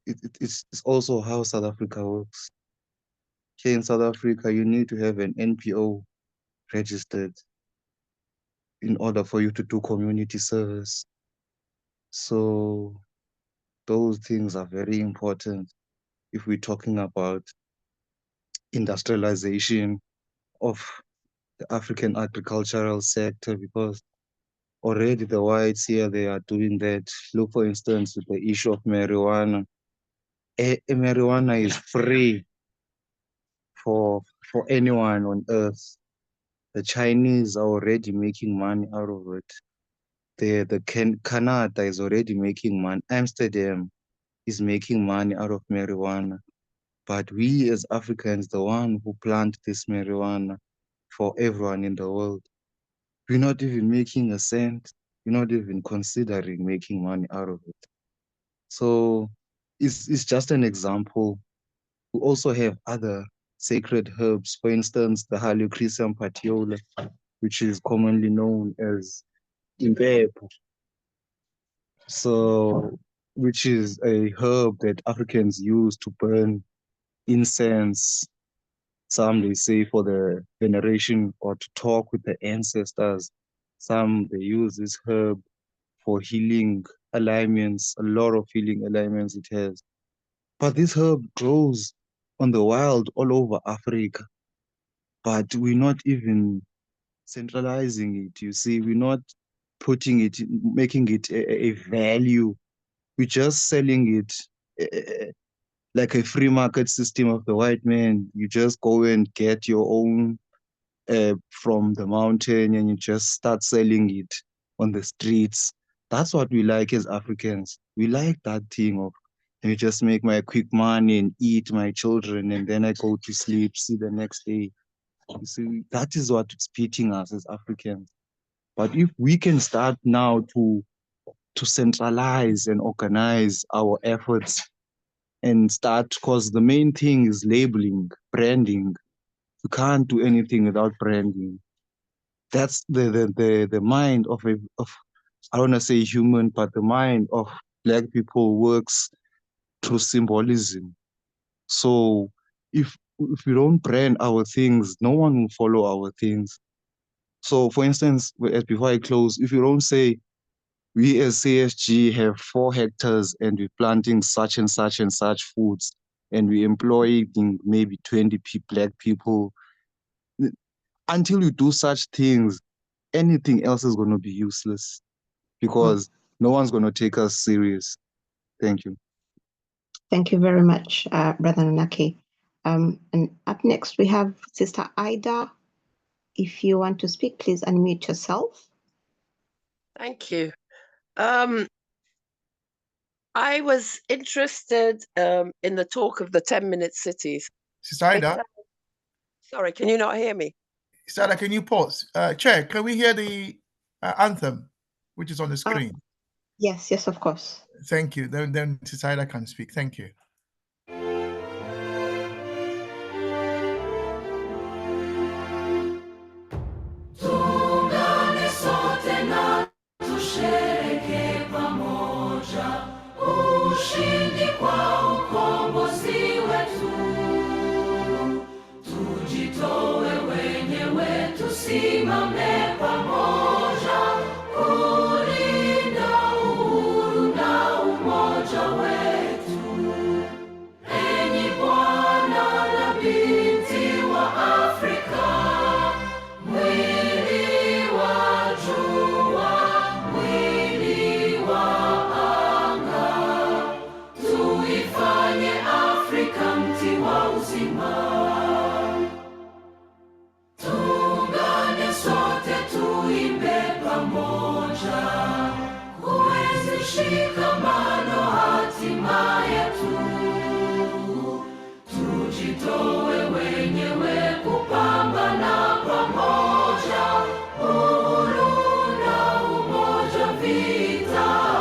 It's also how South Africa works. Here in South Africa, you need to have an NPO registered in order for you to do community service. So those things are very important if we're talking about industrialization of the African agricultural sector, because already the whites here, they are doing that. Look, for instance, with the issue of marijuana. Marijuana is free for anyone on earth. The Chinese are already making money out of it. Canada is already making money. Amsterdam is making money out of marijuana. But we as Africans, the one who plant this marijuana for everyone in the world, we're not even making a cent. We're not even considering making money out of it. So it's just an example. We also have other sacred herbs. For instance, the Halocrisium patiola, which is commonly known as impepho. So, which is a herb that Africans use to burn incense. Some they say for the veneration or to talk with the ancestors. Some they use this herb for healing alignments, a lot of healing alignments it has. But this herb grows on the wild all over Africa. But we're not even centralizing it, you see. We're not putting it, making it a value. We're just selling it like a free market system of the white man. You just go and get your own from the mountain and you just start selling it on the streets. That's what we like as Africans. We like that thing of, let me just make my quick money and eat my children, and then I go to sleep, see the next day. You see, that is what is beating us as Africans. But if we can start now to centralize and organize our efforts and start, because the main thing is labeling, branding. You can't do anything without branding. That's the mind of I don't want to say human, but the mind of Black people works through symbolism. So if we don't brand our things, no one will follow our things. So for instance, before I close, if you don't say, we as CSG have 4 hectares and we're planting such and such and such foods, and we're employing maybe 20 Black people, until you do such things, anything else is going to be useless, because no one's going to take us serious. Thank you.
Thank you very much, Brother Nanaki. And up next, we have Sister Ida. If you want to speak, please unmute yourself.
Thank you. I was interested in the talk of the 10-minute cities.
Sister Ida?
Sorry, can you not hear me?
Sister Ida, can you pause? Chair, can we hear the anthem, which is on the screen?
Yes, of course.
Thank you. Then Sister Ida can speak. Thank you.
Ushindi kwa ukombozi wetu, tujitoe wenyewe, tusimame pamoja kulinda uhuru na umoja wetu. Enyi Bwana na binti wa Afrika, mwili wa jua, mwili wa tuifanye Afrika mti wa uzima. Tuungane sote, tuimbe pamoja, kuenzi shikamano hatima yetu. Tujitoe wenyewe kupambana pamoja, uhuru na umoja vitawale.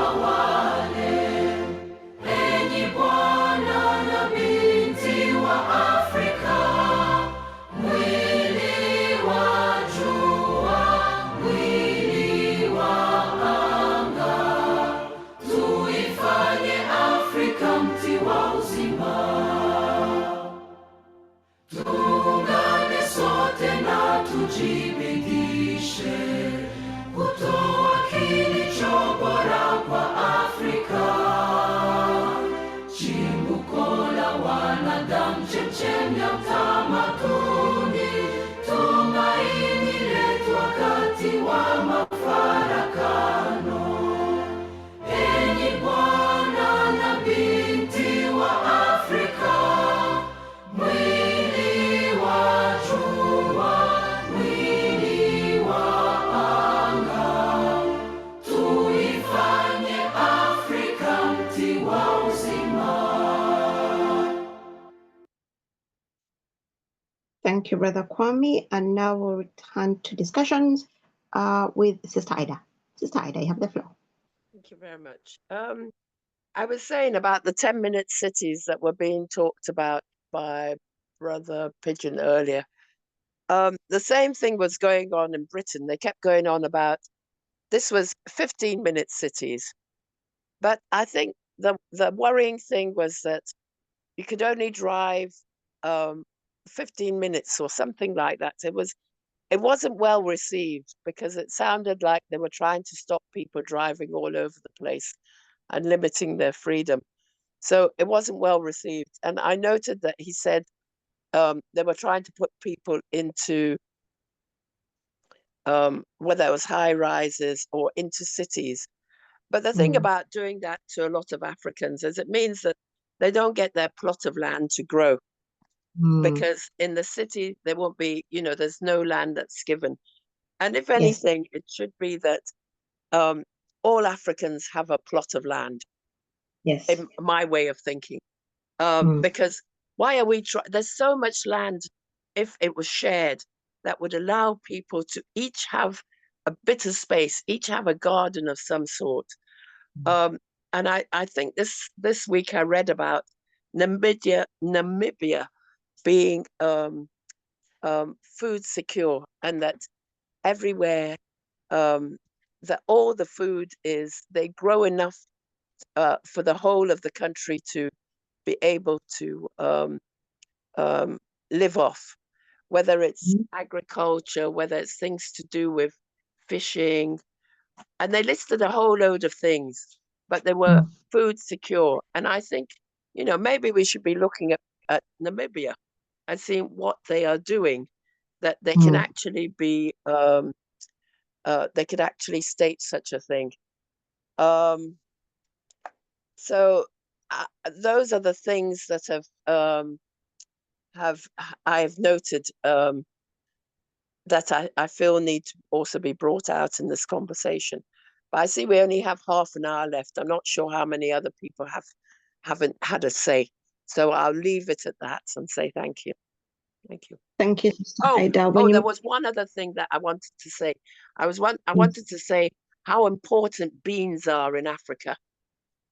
Enyi Bwana na binti wa Afrika, mwili wa jua, mwili wa anga, tuifanye Afrika mti wa uzima. Tuungane sote na tujibidishe kutoa kilicho bora kwa Afrika. Chimbuko la wanadamu, chemchemi ya utamaduni, tumaini letu wakati wa mafarakano. Enyi Bwana na binti wa Afrika, mwili wa jua, mwili wa anga, tuifanye Afrika mti wa uzima.
Thank you, Brother Kwame. And now we'll return to discussions with Sister Ida. Sister Ida, you have the floor.
Thank you very much. I was saying about the 10-minute cities that were being talked about by Brother Pigeon earlier. The same thing was going on in Britain. They kept going on about, this was 15-minute cities. But I think the worrying thing was that you could only drive 15 minutes or something like that. It wasn't well received, because it sounded like they were trying to stop people driving all over the place and limiting their freedom. So it wasn't well received. And I noted that he said they were trying to put people into whether it was high rises or into cities. But the thing about doing that to a lot of Africans is it means that they don't get their plot of land to grow. because in the city there won't be, there's no land that's given. And if
Yes.
anything, it should be that all Africans have a plot of land,
Yes.
in my way of thinking. Because why are we trying? There's so much land, if it was shared, that would allow people to each have a bit of space, each have a garden of some sort. And I think this week I read about Namibia being food secure, and that everywhere that all the food they grow enough for the whole of the country to be able to live off, whether it's agriculture, whether it's things to do with fishing. And they listed a whole load of things, but they were food secure. And I think, maybe we should be looking at Namibia and seeing what they are doing, that they can actually be, they could actually state such a thing. So those are the things that I've noted that I feel need to also be brought out in this conversation. But I see we only have half an hour left. I'm not sure how many other people haven't had a say. So I'll leave it at that and say thank you. Thank you.
Thank you, Sister
Oh,
Ida.
there was one other thing that I wanted to say. I wanted to say how important beans are in Africa.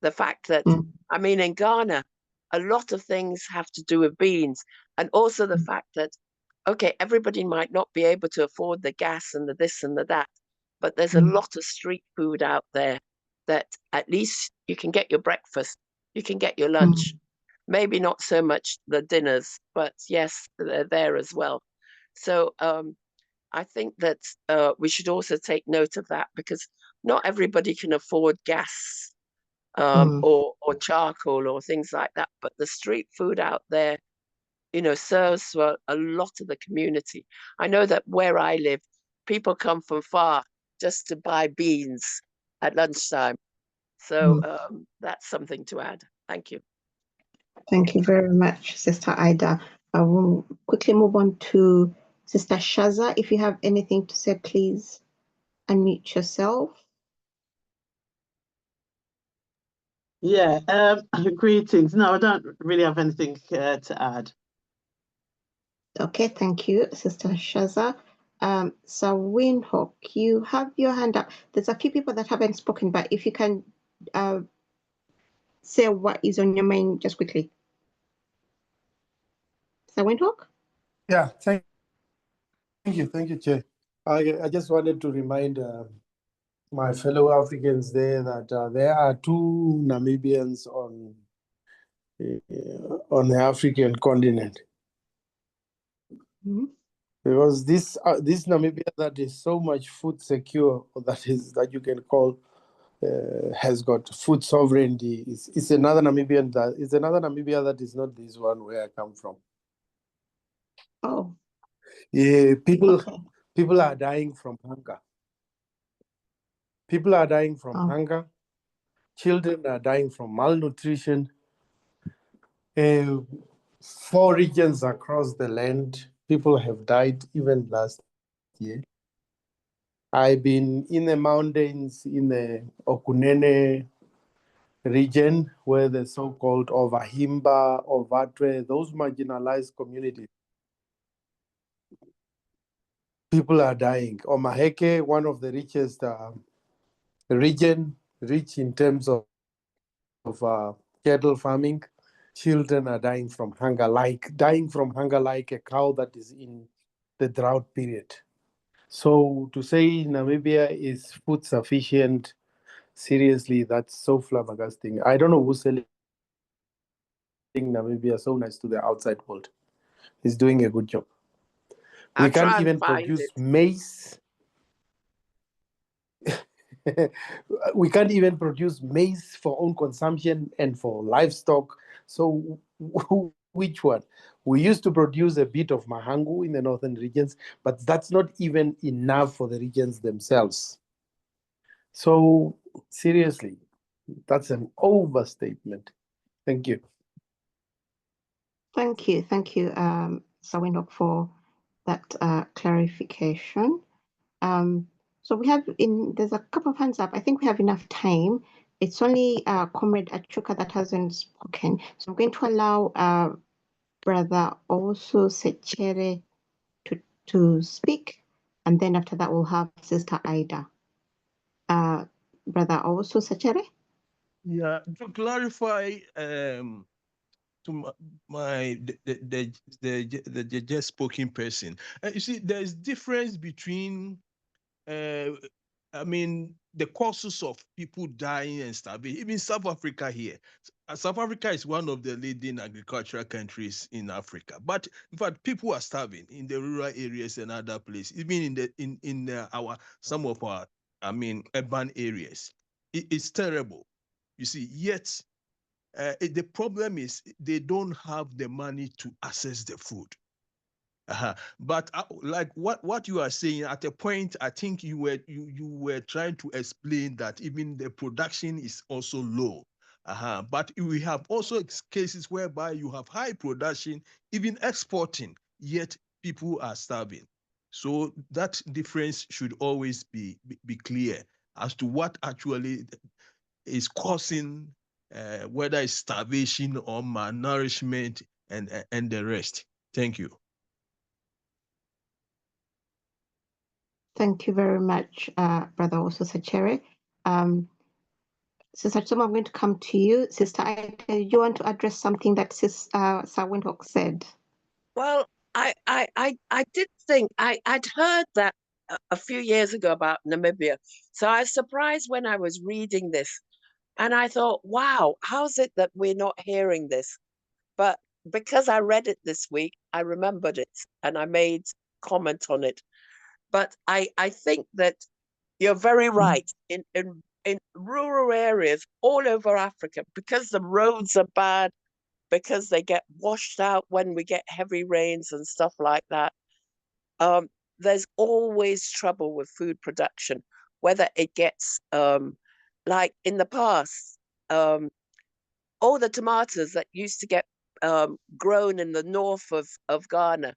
The fact that, in Ghana, a lot of things have to do with beans. And also the fact that, okay, everybody might not be able to afford the gas and the this and the that, but there's a lot of street food out there that at least you can get your breakfast, you can get your lunch. Maybe not so much the dinners, but yes, they're there as well. So I think that we should also take note of that, because not everybody can afford gas or charcoal or things like that. But the street food out there, serves for a lot of the community. I know that where I live, people come from far just to buy beans at lunchtime. So that's something to add. Thank you.
Thank you very much, Sister Ida. I will quickly move on to Sister Shaza. If you have anything to say, please unmute yourself.
Yeah, greetings. No, I don't really have anything to add.
Okay, thank you, Sister Shaza. So Windhoek, you have your hand up. There's a few people that haven't spoken, but if you can say what is on your mind just quickly. So Windhoek?
Yeah, thank you, Chair. I just wanted to remind my fellow Africans there that there are two Namibians on the African continent. Because this Namibia that is so much food secure, that you can call has got food sovereignty. It's another Namibia that is not this one where I come from.
Oh.
Yeah, people are dying from hunger. People are dying from hunger. Children are dying from malnutrition. 4 regions across the land, people have died even last year. I've been in the mountains in the Okunene region, where the so-called Ovahimba, Ovatwe, those marginalized communities, people are dying. Omaheke, one of the richest region, rich in terms of cattle farming, children are dying from hunger like a cow that is in the drought period. So to say Namibia is food sufficient, seriously, that's so flabbergasting. I don't know who's selling Namibia so nice to the outside world. He's doing a good job. We can't even produce maize. We can't even produce maize for own consumption and for livestock. So which one? We used to produce a bit of mahangu in the northern regions, but that's not even enough for the regions themselves. So seriously, that's an overstatement. Thank you.
Thank you, Sawinok, for that clarification. So there's a couple of hands up. I think we have enough time. It's only Comrade Achuka that hasn't spoken. So I'm going to allow Brother also Sechere to speak, and then after that we'll have Sister Ida. Brother also Sechere?
Yeah, to clarify, to the just spoken person, you see, there's difference between, I mean, the causes of people dying and starving. Even South Africa here, South Africa is one of the leading agricultural countries in Africa. But in fact, people are starving in the rural areas and other places, even in some of our, I mean, urban areas. It's terrible. You see, yet the problem is they don't have the money to access the food. But like what you are saying, at a point, I think you were trying to explain that even the production is also low. But we have also cases whereby you have high production, even exporting, yet people are starving. So that difference should always be clear as to what actually is causing whether it's starvation or malnourishment and the rest. Thank you.
Thank you very much, Brother also Sechere. Sister Choma, I'm going to come to you. Sister Ida, do you want to address something that Sir Windhoek said?
Well, I did think I'd heard that a few years ago about Namibia. So I was surprised when I was reading this, and I thought, wow, how's it that we're not hearing this? But because I read it this week, I remembered it and I made comment on it. But I think that you're very right. In rural areas all over Africa, because the roads are bad, because they get washed out when we get heavy rains and stuff like that, there's always trouble with food production, whether it gets like in the past, all the tomatoes that used to get grown in the north of Ghana,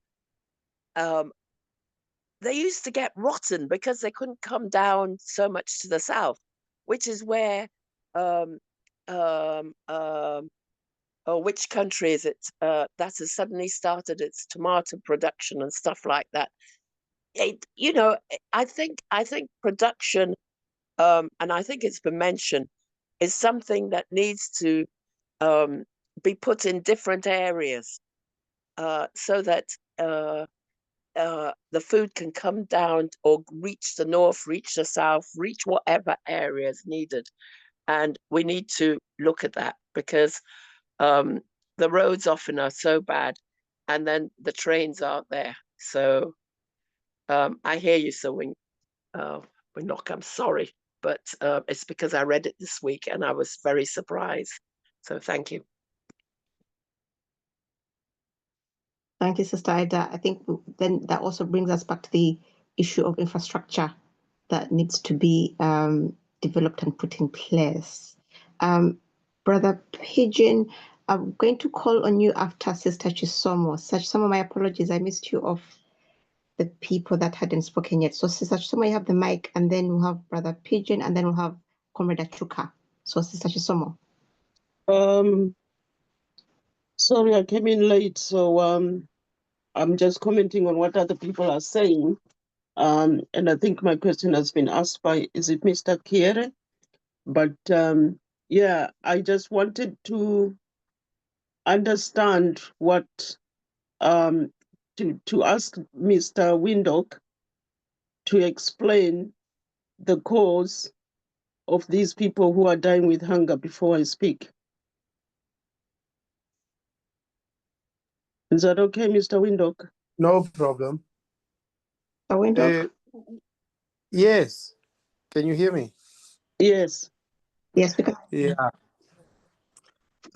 they used to get rotten because they couldn't come down so much to the south, which is where, which country is it that has suddenly started its tomato production and stuff like that. I think production, and I think it's been mentioned, is something that needs to be put in different areas so that the food can come down or reach the north, reach the south, reach whatever area is needed. And we need to look at that because the roads often are so bad and then the trains aren't there. So I hear you, Sir Windhoek, I'm sorry, but it's because I read it this week and I was very surprised. So thank you.
Thank you, Sister Ida. I think then that also brings us back to the issue of infrastructure that needs to be developed and put in place. Brother Pigeon, I'm going to call on you after Sister Chisomo. Chisomo, my apologies, I missed you off the people that hadn't spoken yet. So Sister Chisomo, you have the mic, and then we'll have Brother Pigeon, and then we'll have Comrade Achuka. So Sister Chisomo.
Sorry, I came in late, so I'm just commenting on what other people are saying. And I think my question has been asked by, is it Mr. Kiere? But yeah, I just wanted to understand what, to ask Mr. Windhoek to explain the cause of these people who are dying with hunger before I speak. Is that okay, Mr. Windhoek?
No problem.
Mr. Windhoek?
Yes. Can you hear me?
Yes.
Yes, we can.
Yeah.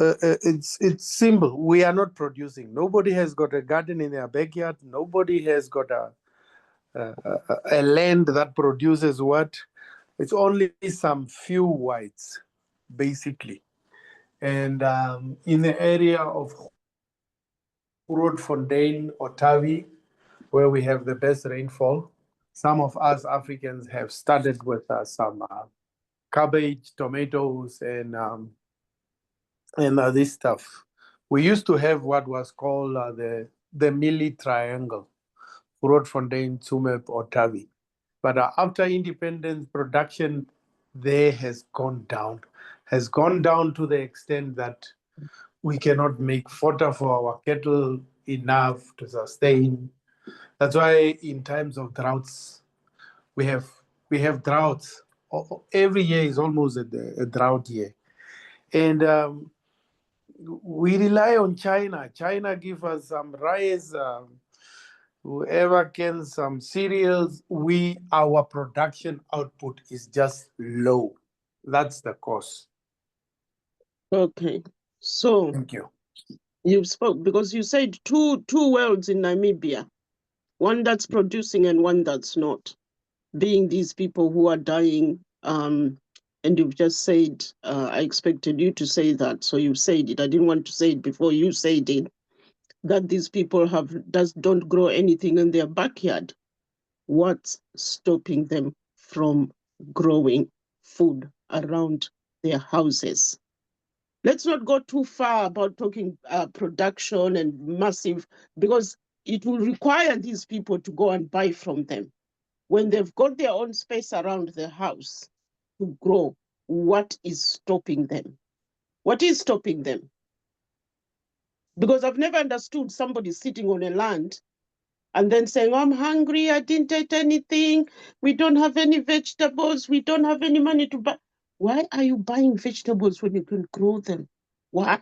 It's simple. We are not producing. Nobody has got a garden in their backyard. Nobody has got a land that produces what. It's only some few whites, basically. And in the area of Grootfontein, Otavi, where we have the best rainfall. Some of us Africans have started with some cabbage, tomatoes, and this stuff. We used to have what was called the Millie Triangle, Grootfontein, Tsumeb, Otavi. But after independence, production there has gone down to the extent that we cannot make fodder for our cattle enough to sustain. That's why in times of droughts, we have droughts. Every year is almost a drought year. And we rely on China. China gives us some rice, whoever can some cereals. Our production output is just low. That's the cause.
Okay. So
Thank you.
you spoke because you said two worlds in Namibia, one that's producing and one that's not, being these people who are dying. And you've just said, I expected you to say that, so you said it. I didn't want to say it before you said it, that these people don't grow anything in their backyard. What's stopping them from growing food around their houses? Let's not go too far about talking production and massive, because it will require these people to go and buy from them. When they've got their own space around the house to grow, what is stopping them? What is stopping them? Because I've never understood somebody sitting on a land and then saying, I'm hungry, I didn't eat anything, we don't have any vegetables, we don't have any money to buy. Why are you buying vegetables when you can grow them? Why?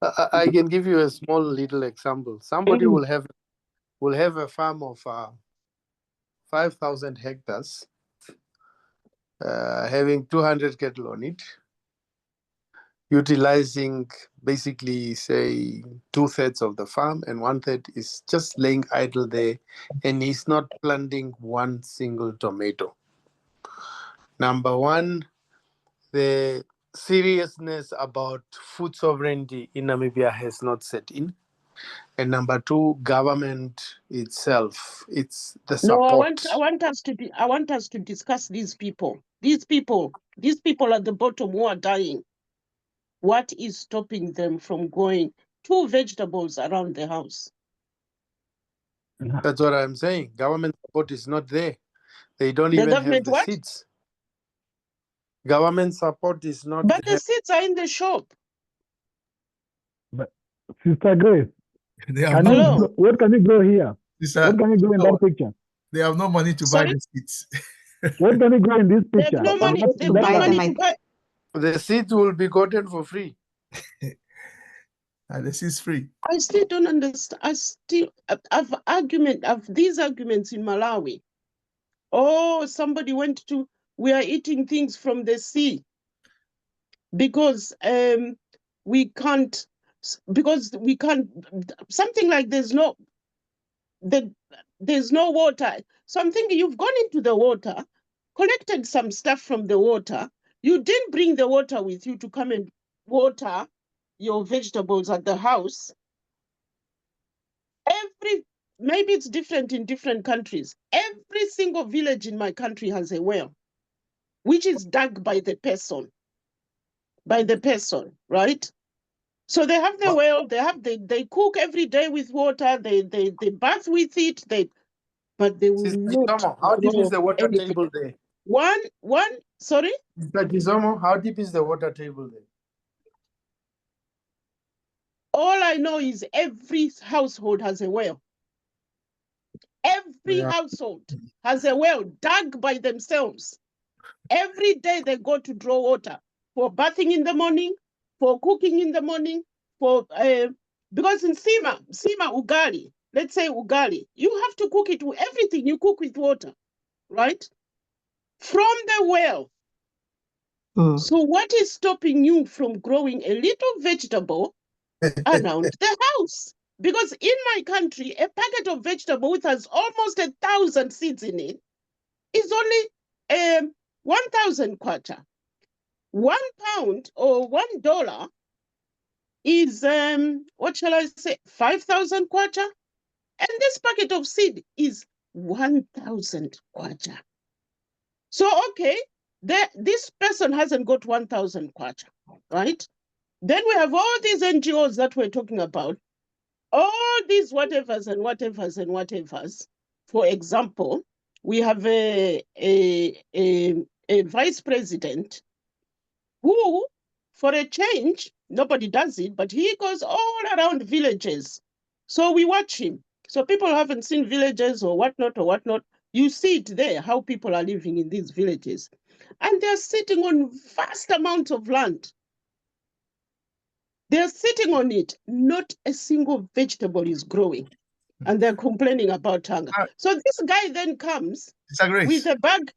I can give you a small little example. Somebody will have a farm of 5,000 hectares, having 200 cattle on it, utilizing basically, say, 2/3 of the farm, and 1/3 is just laying idle there, and he's not planting one single tomato. Number one, the seriousness about food sovereignty in Namibia has not set in. And number two, government itself, it's the support.
No, I want us to discuss these people. These people at the bottom who are dying. What is stopping them from growing 2 vegetables around the house?
That's what I'm saying. Government support is not there. They don't
The
even have
government
the
what?
seeds. Government support is not
But the
there.
seeds are in the shop.
But Sister Grace,
They have
Hello?
what can you grow here?
Sister,
What can you grow in that picture?
they have no money to buy
Sorry?
the seeds.
What can you grow in this
They have
picture?
no money.
What
They
in
have
that
no
buy
money
them.
to buy.
The seeds will be gotten for free.
And the seeds free.
I still don't understand. I've these arguments in Malawi. Oh, somebody we are eating things from the sea because we can't, something like there's no water. So I'm thinking you've gone into the water, collected some stuff from the water. You didn't bring the water with you to come and water your vegetables at the house. Maybe it's different in different countries. Every single village in my country has a well, which is dug by the person, right? So they have the well, they cook every day with water, they bath with it, but they will
Sister
not
Chisomo, how deep is
grow
the water
anything.
table there?
Sorry?
Sister Chisomo, how deep is the water table there?
All I know is every household has a well. Every household has a well dug by themselves. Every day they go to draw water for bathing in the morning, for cooking in the morning, because in Sima ugali, let's say ugali, you have to cook it with everything you cook with water, right? From the well. So what is stopping you from growing a little vegetable around the house? Because in my country, a packet of vegetable which has almost 1,000 seeds in it is only 1,000 kwacha. £1 or $1 is, what shall I say, 5,000 kwacha. And this packet of seed is 1,000 kwacha. So, okay, this person hasn't got 1,000 kwacha, right? Then we have all these NGOs that we're talking about, all these whatevers and whatevers and whatevers. For example, we have a vice president who, for a change, nobody does it, but he goes all around villages. So we watch him. So people haven't seen villages or whatnot. You see it there, how people are living in these villages. And they're sitting on vast amounts of land. They're sitting on it. Not a single vegetable is growing. And they're complaining about hunger. So this guy then comes with a bag,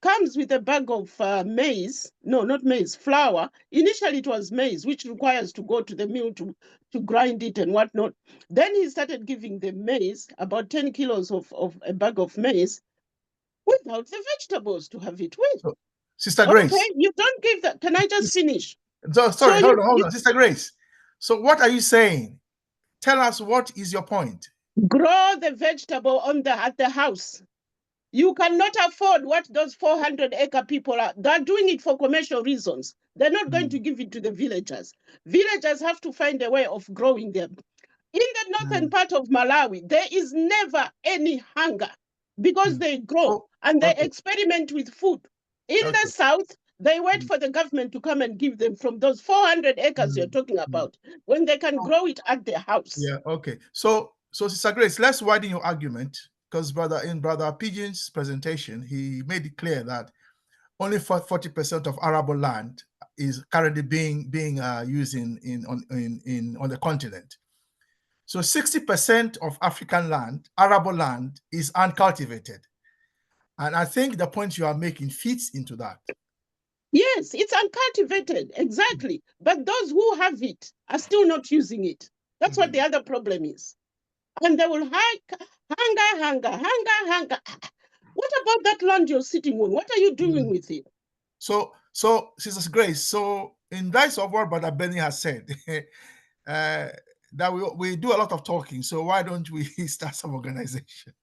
comes with a bag of maize. No, not maize, flour. Initially it was maize, which requires to go to the mill to grind it and whatnot. Then he started giving the maize, about 10 kilos of a bag of maize, without the vegetables to have it with.
So, Sister Grace.
Okay, you don't give that. Can I just finish?
Sorry, hold on, Sister Grace. So what are you saying? Tell us, what is your point?
Grow the vegetable at the house. You cannot afford what those 400-acre people are. They're doing it for commercial reasons. They're not going to give it to the villagers. Villagers have to find a way of growing them. In the northern part of Malawi, there is never any hunger because they grow and they experiment with food. In the south, they wait for the government to come and give them from those 400 acres you're talking about, when they can grow it at their house.
Yeah, okay. So Sister Grace, let's widen your argument, because in Brother Pigeon's presentation, he made it clear that only 40% of arable land is currently being used on the continent. So 60% of African land, arable land, is uncultivated. And I think the point you are making fits into that.
Yes, it's uncultivated, exactly. But those who have it are still not using it. That's what the other problem is. And they will hunger. What about that land you're sitting on? What are you doing with it?
So Sister Grace, so in light of what Brother Benny has said, that we do a lot of talking, so why don't we start some organization?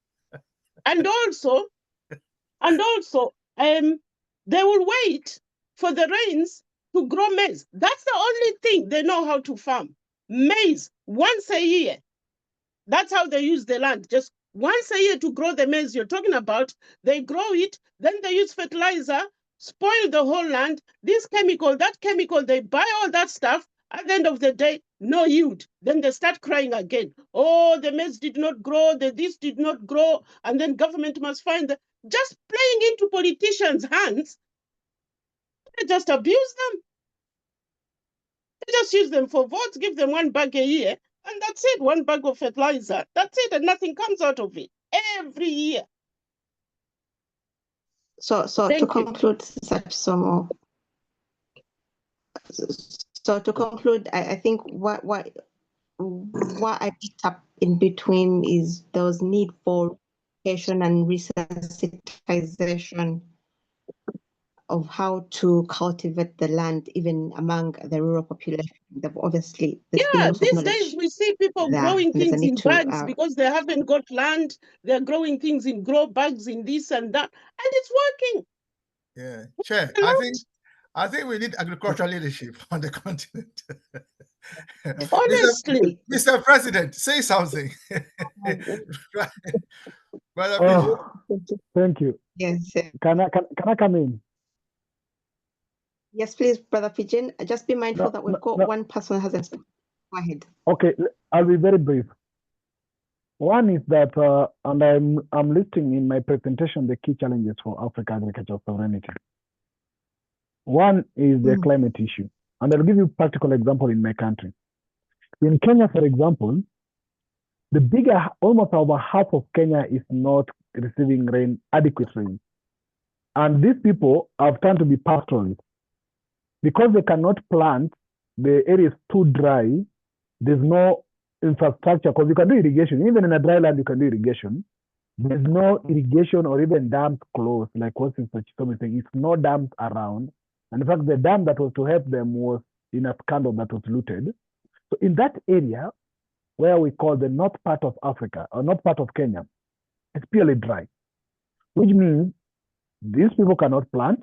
And also, they will wait for the rains to grow maize. That's the only thing they know how to farm. Maize, once a year. That's how they use the land. Just once a year to grow the maize you're talking about. They grow it, then they use fertilizer, spoil the whole land, this chemical, that chemical, they buy all that stuff. At the end of the day, no yield. Then they start crying again. Oh, the maize did not grow, this did not grow, and then government must find the, just playing into politicians' hands. They just abuse them. They just use them for votes, give them 1 bag a year, and that's it, 1 bag of fertilizer. That's it, and nothing comes out of it every year.
So to conclude, I think what I picked up in between is those need for education and resensitization of how to cultivate the land, even among the rural population. Obviously,
these days we see people growing things in bags because they haven't got land. They're growing things in grow bags, in this and that, and it's working.
Yeah, Chair, I think we need agricultural leadership on the continent.
Honestly,
Mr. President, say something.
Thank you.
Yes.
Can I come in?
Yes, please, Brother Pigeon. Just be mindful that we've got one person who hasn't spoken. Go ahead.
Okay, I'll be very brief. One is that, and I'm listing in my presentation the key challenges for African agricultural sovereignty. One is the climate issue, and I'll give you a practical example in my country. In Kenya, for example, almost over half of Kenya is not receiving adequate rain. And these people have turned to be pastoralists. Because they cannot plant, the area is too dry, there's no infrastructure, because you can do irrigation. Even in a dry land, you can do irrigation. There's no irrigation or even dams close, like what Sister Chisom is saying. It's no dams around. And in fact, the dam that was to help them was in a scandal that was looted. So in that area, where we call the north part of Africa or north part of Kenya, it's purely dry, which means these people cannot plant.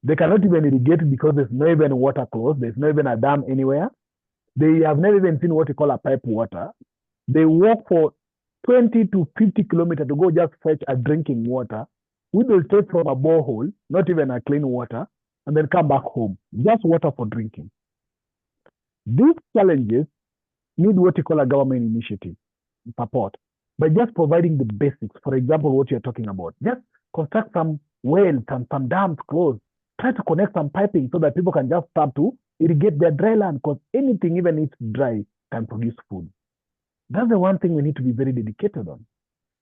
They cannot even irrigate because there's no even water close. There's no even a dam anywhere. They have never even seen what you call a pipe water. They walk for 20 to 50 kilometers to go just fetch a drinking water, which will take from a borehole, not even a clean water, and then come back home, just water for drinking. These challenges need what you call a government initiative support, by just providing the basics. For example, what you're talking about, just construct some wells and some dams close, try to connect some piping so that people can just start to irrigate their dry land, because anything, even if it's dry, can produce food. That's the one thing we need to be very dedicated on.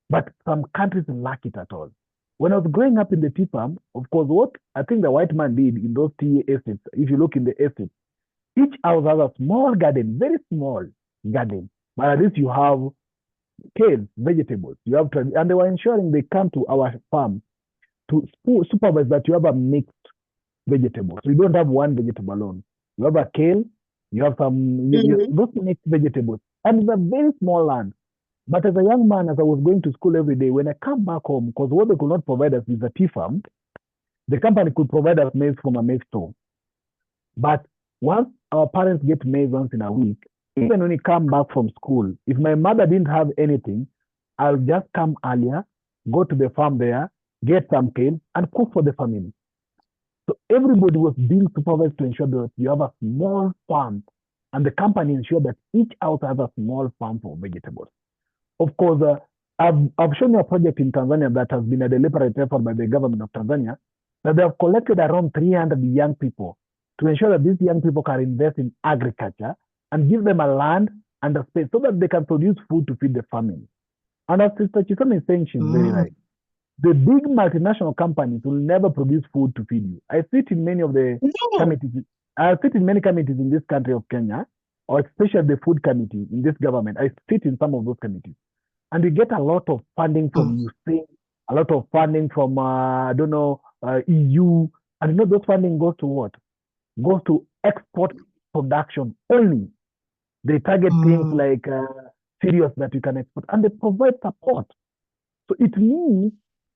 But some countries lack it at all. When I was growing up in the tea farm, of course, what I think the white man did in those tea estates, if you look in the estates, each house has a small garden, very small garden, but at least you have kale, vegetables. You have to, and they were ensuring they come to our farm to supervise that you have a mixed vegetable. So you don't have one vegetable alone. You have a kale, you have some those mixed vegetables, and it's a very small land. But as a young man, as I was going to school every day, when I come back home, because what they could not provide us is a tea farm, the company could provide us maize from a maize store. But once our parents get maize once in a week, even when we come back from school, if my mother didn't have anything, I'll just come earlier, go to the farm there, get some kale, and cook for the family. So everybody was being supervised to ensure that you have a small farm, and the company ensured that each house has a small farm for vegetables. Of course, I've shown you a project in Tanzania that has been a deliberate effort by the government of Tanzania, that they have collected around 300 young people to ensure that these young people can invest in agriculture and give them a land and a space so that they can produce food to feed the family. And as Sister Chisome is saying, she's very right. The big multinational companies will never produce food to feed you. I sit in many of the committees. I sit in many committees in this country of Kenya, or especially the food committee in this government. I sit in some of those committees. And we get a lot of funding from USAID, a lot of funding from, EU. And you know, those funding goes to what? Goes to export production only. They target things like cereals that you can export, and they provide support. So it means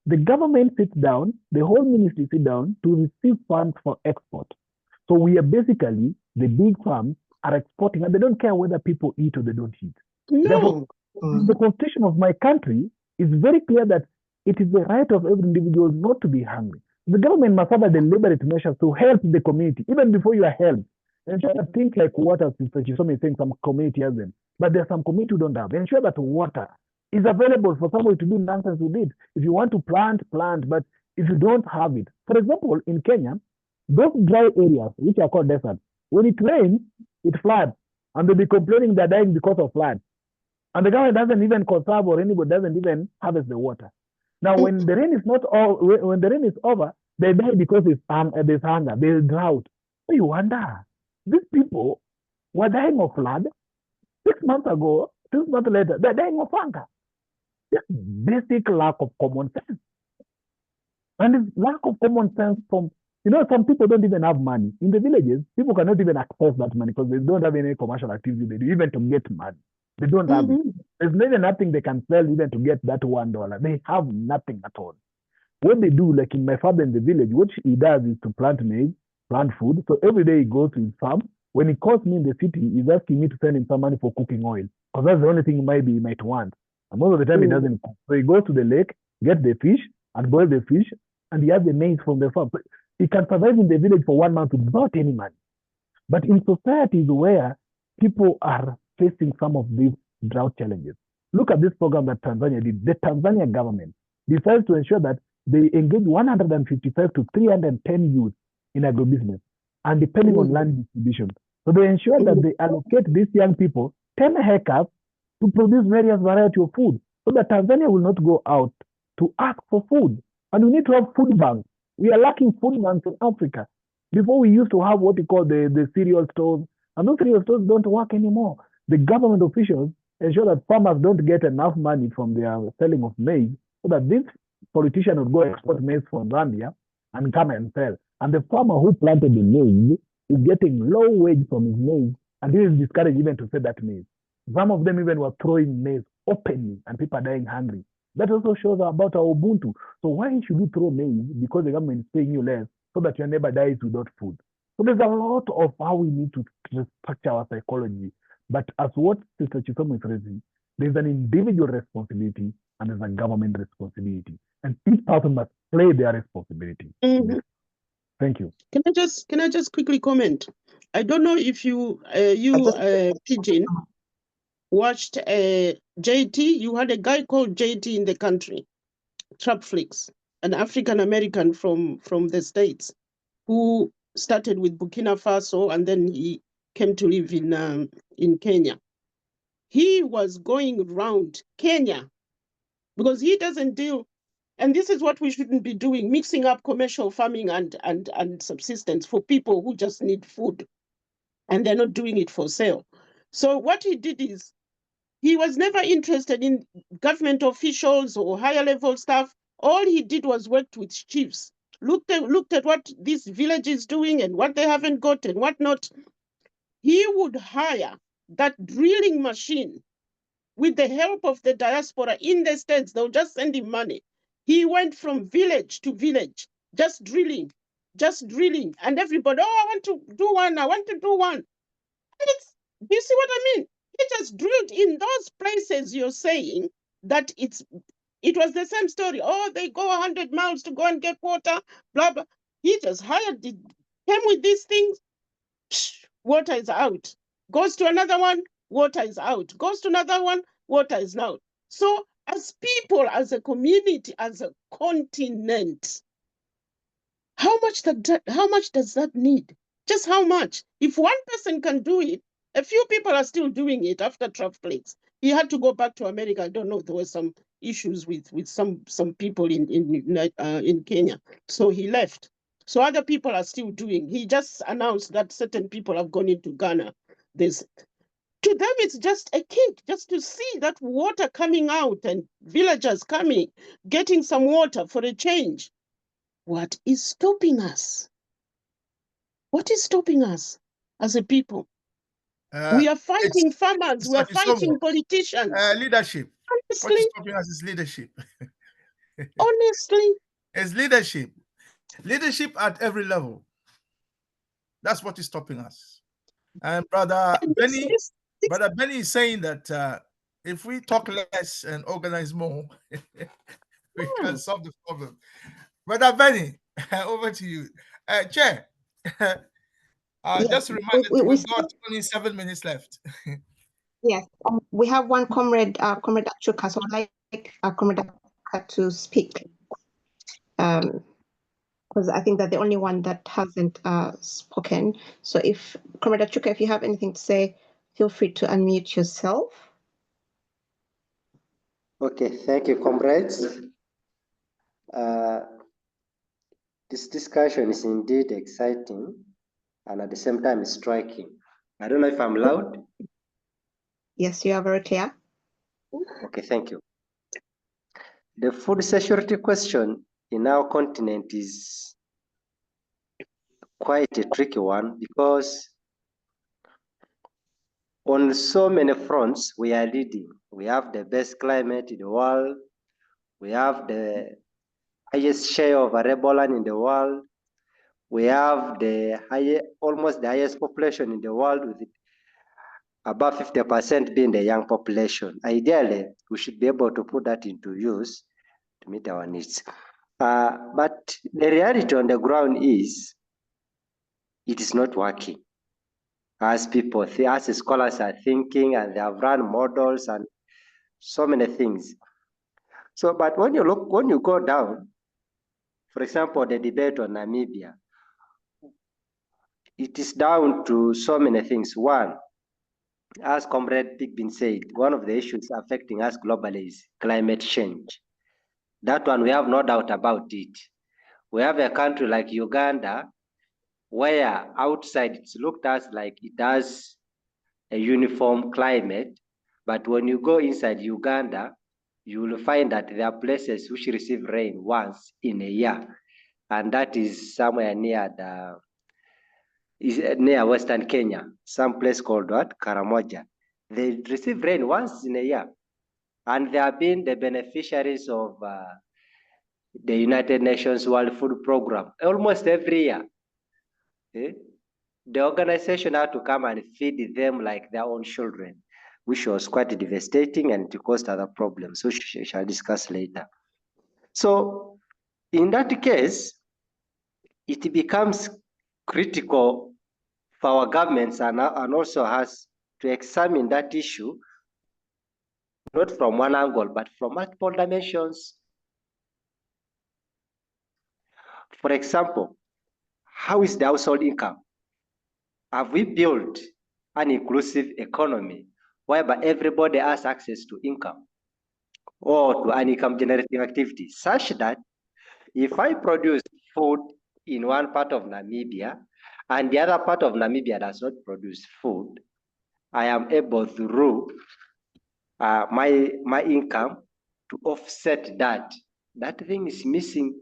the government sits down, the whole ministry sits down to receive funds for export. So we are basically, the big farms are exporting, and they don't care whether people eat or they don't eat. Therefore, the constitution of my country is very clear that it is the right of every individual not to be hungry. The government must have a deliberate measures to help the community, even before you are helped. Ensure that things like water, Sister Chisome is saying some community has them, but there are some community who don't have. Ensure that water is available for somebody to do nonsense with it. If you want to plant, but if you don't have it. For example, in Kenya, those dry areas, which are called deserts, when it rains, it floods, and they'll be complaining they're dying because of flood. And the government doesn't even conserve, or anybody doesn't even harvest the water. Now, when the rain is when the rain is over, they die because there's hunger, there's drought. So you wonder, these people were dying of flood 6 months ago, 6 months later, they're dying of hunger. Just basic lack of common sense. And it's lack of common sense from, some people don't even have money. In the villages, people cannot even access that money because they don't have any commercial activity they do, even to get money. They don't have it. There's even nothing they can sell even to get that $1. They have nothing at all. What they do, like in my father in the village, what he does is to plant maize, plant food. So every day he goes to his farm. When he calls me in the city, he's asking me to send him some money for cooking oil, because that's the only thing he might want. And most of the time he doesn't cook. So he goes to the lake, get the fish, and boil the fish, and he has the maize from the farm. So he can survive in the village for 1 month without any money. But in societies where people are facing some of these drought challenges, look at this program that Tanzania did. The Tanzania government decided to ensure that they engage 155 to 310 youth in agribusiness, and depending on land distribution. So they ensure that they allocate these young people 10 hectares to produce various variety of food, so that Tanzania will not go out to ask for food. And we need to have food banks. We are lacking food banks in Africa. Before, we used to have what we call the cereal stores, and those cereal stores don't work anymore. The government officials ensure that farmers don't get enough money from their selling of maize, so that this politician would go export maize from Zambia and come and sell. And the farmer who planted the maize is getting low wage from his maize And this is discouraged even to say that maize. Some of them even were throwing maize openly and people are dying hungry. That also shows about our Ubuntu. So why should you throw maize because the government is paying you less so that your neighbor dies without food? So there's a lot of how we need to structure our psychology. But as what Sister Chisomo is raising, there's an individual responsibility and there's a government responsibility. And each person must play their responsibility.
Mhm.
Thank you.
Can I just quickly comment? I don't know if you Pigeon watched JT. You had a guy called JT in the country, Trapflix, an African American from the States, who started with Burkina Faso and then he came to live in Kenya. He was going around Kenya because he doesn't deal, and this is what we shouldn't be doing, mixing up commercial farming and subsistence for people who just need food, and they're not doing it for sale. So what he did is, he was never interested in government officials or higher level staff. All he did was worked with chiefs, looked at what this village is doing and what they haven't got and what not. He would hire that drilling machine with the help of the diaspora in the States. They'll just send him money. He went from village to village, just drilling. And everybody, oh, I want to do one. And do you see what I mean? He just drilled in those places you're saying that it was the same story. Oh, they go 100 miles to go and get water, blah, blah. He just came with these things, water is out. Goes to another one, water is out. Goes to another one, water is out. So as people, as a community, as a continent, how much does that need? Just how much? If one person can do it, a few people are still doing it after Trapflix. He had to go back to America. I don't know, there were some issues with some people in Kenya. So he left. So other people are still doing. He just announced that certain people have gone into Ghana. To them, it's just a kick, just to see that water coming out and villagers coming, getting some water for a change. What is stopping us? What is stopping us as a people? We are fighting farmers. We are fighting politicians.
Leadership.
Honestly,
What is stopping us is leadership.
honestly,
It's leadership. Leadership at every level. That's what is stopping us. And Brother Benny is saying that if we talk less and organize more, we can solve the problem. Brother Benny, over to you. Chair, just a reminder, we've got 27 minutes left.
Yes, we have one comrade, Comrade Achuka, so I'd like Comrade Achuka to speak. Because I think that the only one that hasn't spoken. So if Comrade Achuka, if you have anything to say, feel free to unmute yourself.
Okay, thank you, comrades. This discussion is indeed exciting and at the same time striking. I don't know if I'm loud.
Yes, you are very clear.
Okay, thank you. The food security question in our continent is quite a tricky one because on so many fronts we are leading. We have the best climate in the world. We have the highest share of arable land in the world. We have almost the highest population in the world, with above 50% being the young population. Ideally, we should be able to put that into use to meet our needs. But the reality on the ground is, it is not working. As people, as scholars are thinking, and they have run models and so many things. So, but when you go down, for example, the debate on Namibia, it is down to so many things. One, as Comrade Pigbin said, one of the issues affecting us globally is climate change. That one, we have no doubt about it. We have a country like Uganda, where outside it's looked at like it has a uniform climate, but when you go inside Uganda, you will find that there are places which receive rain once in a year, and that is somewhere near is near Western Kenya, some place called what? Karamoja. They receive rain once in a year, and they have been the beneficiaries of the United Nations World Food Program almost every year. Okay? The organization had to come and feed them like their own children, which was quite devastating and it caused other problems, which we shall discuss later. So in that case, it becomes critical for our governments and also us to examine that issue, not from one angle, but from multiple dimensions. For example, how is the household income? Have we built an inclusive economy whereby everybody has access to income or to an income generating activity, such that if I produce food in one part of Namibia and the other part of Namibia does not produce food, I am able through my income to offset that. That thing is missing.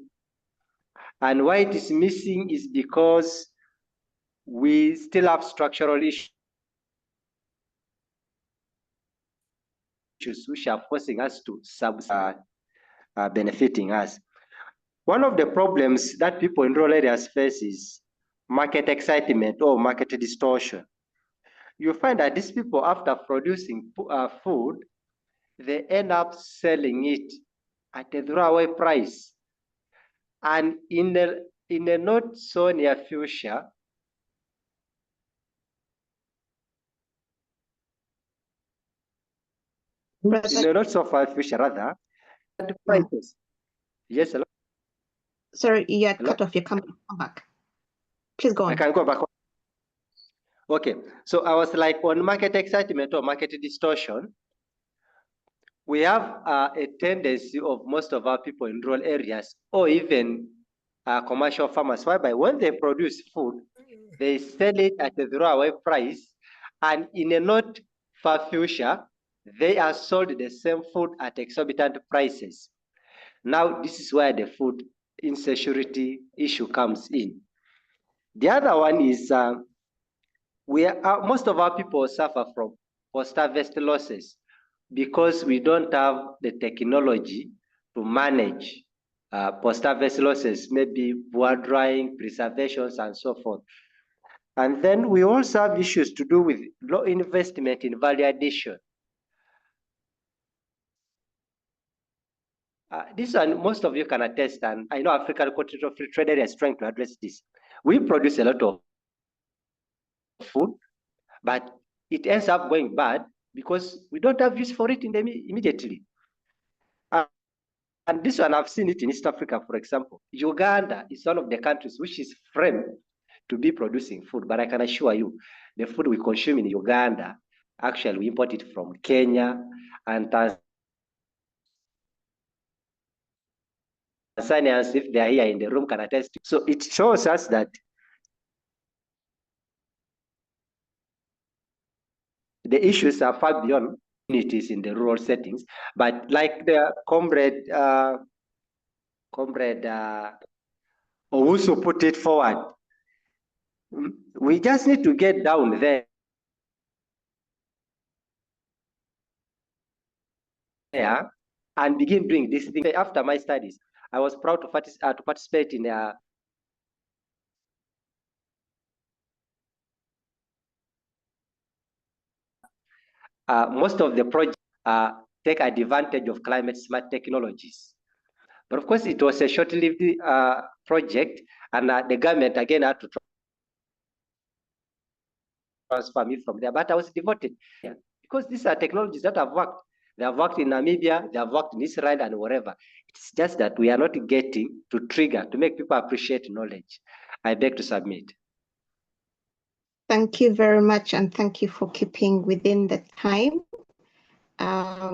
And why it is missing is because we still have structural issues which are forcing us to benefiting us. One of the problems that people in rural areas face is market excitement or market distortion. You find that these people, after producing food, they end up selling it at a throwaway price. And in the not so near future, in the not so far future, rather, the prices. Yes, hello?
Sorry, you had cut off. You come back. Please go on.
I can go back. Okay, so I was like, on market excitement or market distortion, we have a tendency of most of our people in rural areas or even commercial farmers, whereby when they produce food, they sell it at a throwaway price, and in a not far future, they are sold the same food at exorbitant prices. Now, this is where the food insecurity issue comes in. The other one is most of our people suffer from post-harvest losses because we don't have the technology to manage post-harvest losses, maybe poor drying, preservations, and so forth. And then we also have issues to do with low investment in value addition. This one, most of you can attest, and I know African Continental Free Trade Area is trying to address this. We produce a lot of food, but it ends up going bad because we don't have use for it immediately. And this one, I've seen it in East Africa, for example. Uganda is one of the countries which is framed to be producing food, but I can assure you, the food we consume in Uganda, actually we import it from Kenya and Tanzanians, if they are here in the room, can attest. So it shows us that the issues are far beyond communities in the rural settings, but like the comrade Owusu put it forward, we just need to get down there and begin doing this thing. After my studies, I was proud to participate in most of the projects take advantage of climate smart technologies. But of course, it was a short-lived project, and the government again had to transfer me from there. But I was devoted because these are technologies that have worked. They have worked in Namibia, they have worked in Israel, and wherever. It's just that we are not getting to trigger, to make people appreciate knowledge. I beg to submit.
Thank you very much, and thank you for keeping within the time.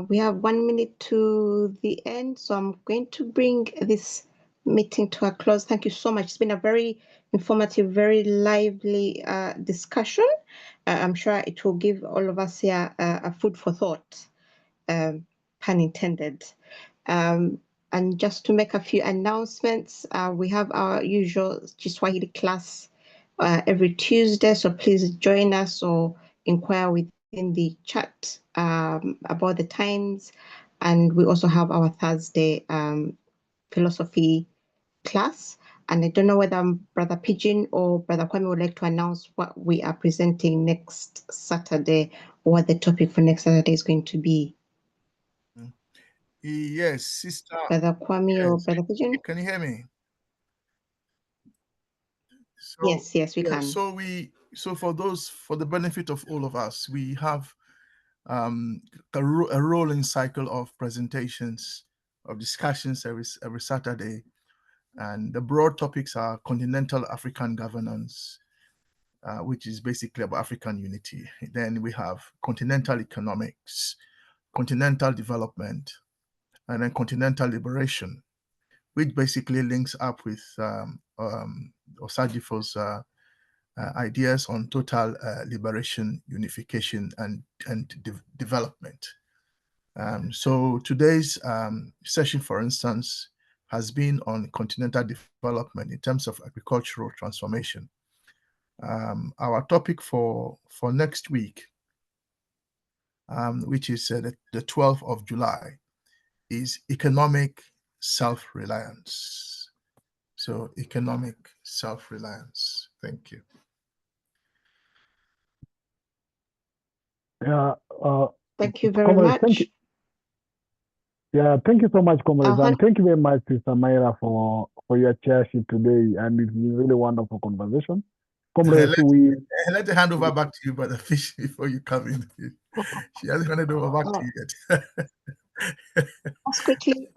We have 1 minute to the end, so I'm going to bring this meeting to a close. Thank you so much. It's been a very informative, very lively discussion. I'm sure it will give all of us here a food for thought, pun intended. And just to make a few announcements, we have our usual Kiswahili class every Tuesday. So please join us or inquire within the chat about the times. And we also have our Thursday philosophy class. And I don't know whether Brother Pigeon or Brother Kwame would like to announce what we are presenting next Saturday, or what the topic for next Saturday is going to be.
Yes, Sister.
Brother Kwame or Brother Pigeon?
Can you hear me? So,
yes, we can.
So for the benefit of all of us, we have a rolling cycle of presentations, of discussions every Saturday. And the broad topics are continental African governance, which is basically about African unity. Then we have continental economics, continental development, and then continental liberation, which basically links up with Osajifo's ideas on total liberation, unification, and development. So today's session, for instance, has been on continental development in terms of agricultural transformation. Our topic for next week, which is the 12th of July, is economic self-reliance. So economic self-reliance. Thank you.
Yeah.
Thank you very much.
Thank you. Yeah, thank you so much, comrades, and thank you very much, Sister Mayra, for your chairship today. And it's been really wonderful conversation. Comrades,
let me hand over back to you, Brother Fish, before you come in. She hasn't handed over back to you yet.
Just quickly,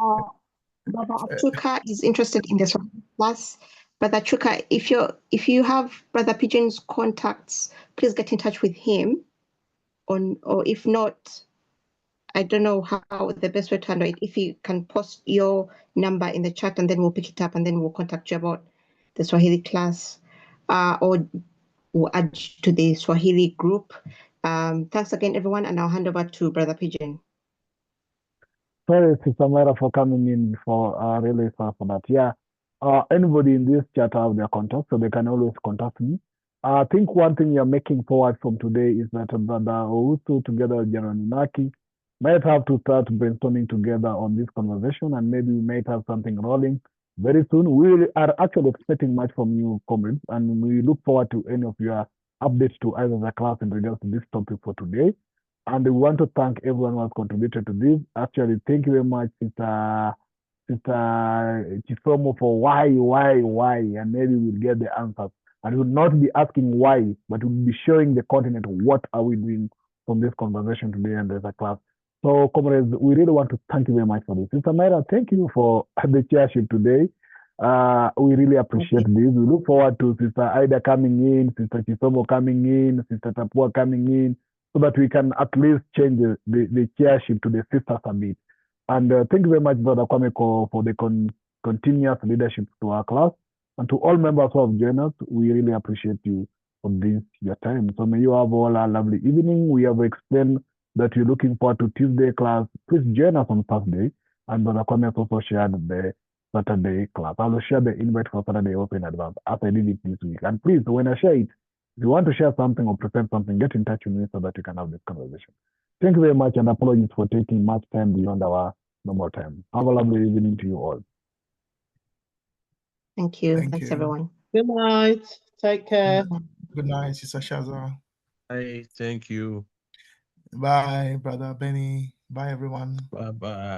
Brother Chuka is interested in this class. Brother Chuka, if you have Brother Pigeon's contacts, please get in touch with him. Or if not, I don't know how the best way to handle it. If you can post your number in the chat, and then we'll pick it up, and then we'll contact you about the Swahili class, or we'll add to the Swahili group. Thanks again, everyone, and I'll hand over to Brother Pigeon.
Sorry, Sister Mayra, for coming in for really sorry for that. Yeah, anybody in this chat have their contact, so they can always contact me. I think one thing you're making forward from today is that Brother Ousu together with General Naki might have to start brainstorming together on this conversation, and maybe we might have something rolling very soon. We are actually expecting much from you, comrades, and we look forward to any of your updates to either the class in regards to this topic for today. And we want to thank everyone who has contributed to this. Actually, thank you very much, Sister Chisomo, for why, and maybe we'll get the answers. And we'll not be asking why, but we'll be showing the continent what are we doing from this conversation today and there's a class. So, comrades, we really want to thank you very much for this. Sister Mayra, thank you for the chairship today. We really appreciate this. We look forward to Sister Ida coming in, Sister Chisomo coming in, Sister Tapua coming in, so that we can at least change the chairship to the sister summit. And thank you very much, Brother Kwame, for the continuous leadership to our class. And to all members who have joined us, we really appreciate you for this, your time. So may you have all a lovely evening. We have explained that you're looking forward to Tuesday class. Please join us on Thursday. And Brother Kwame has also shared the Saturday class. I will share the invite for Saturday open advance as I did it this week. And please, when I share it, if you want to share something or present something, get in touch with me so that you can have this conversation. Thank you very much, and apologies for taking much time beyond our normal time. Have a lovely evening to you all.
Thank you. Thanks, everyone.
Good night. Take care.
Good night, Sister Shaza.
Bye. Thank you.
Bye, Brother Benny. Bye, everyone.
Bye-bye.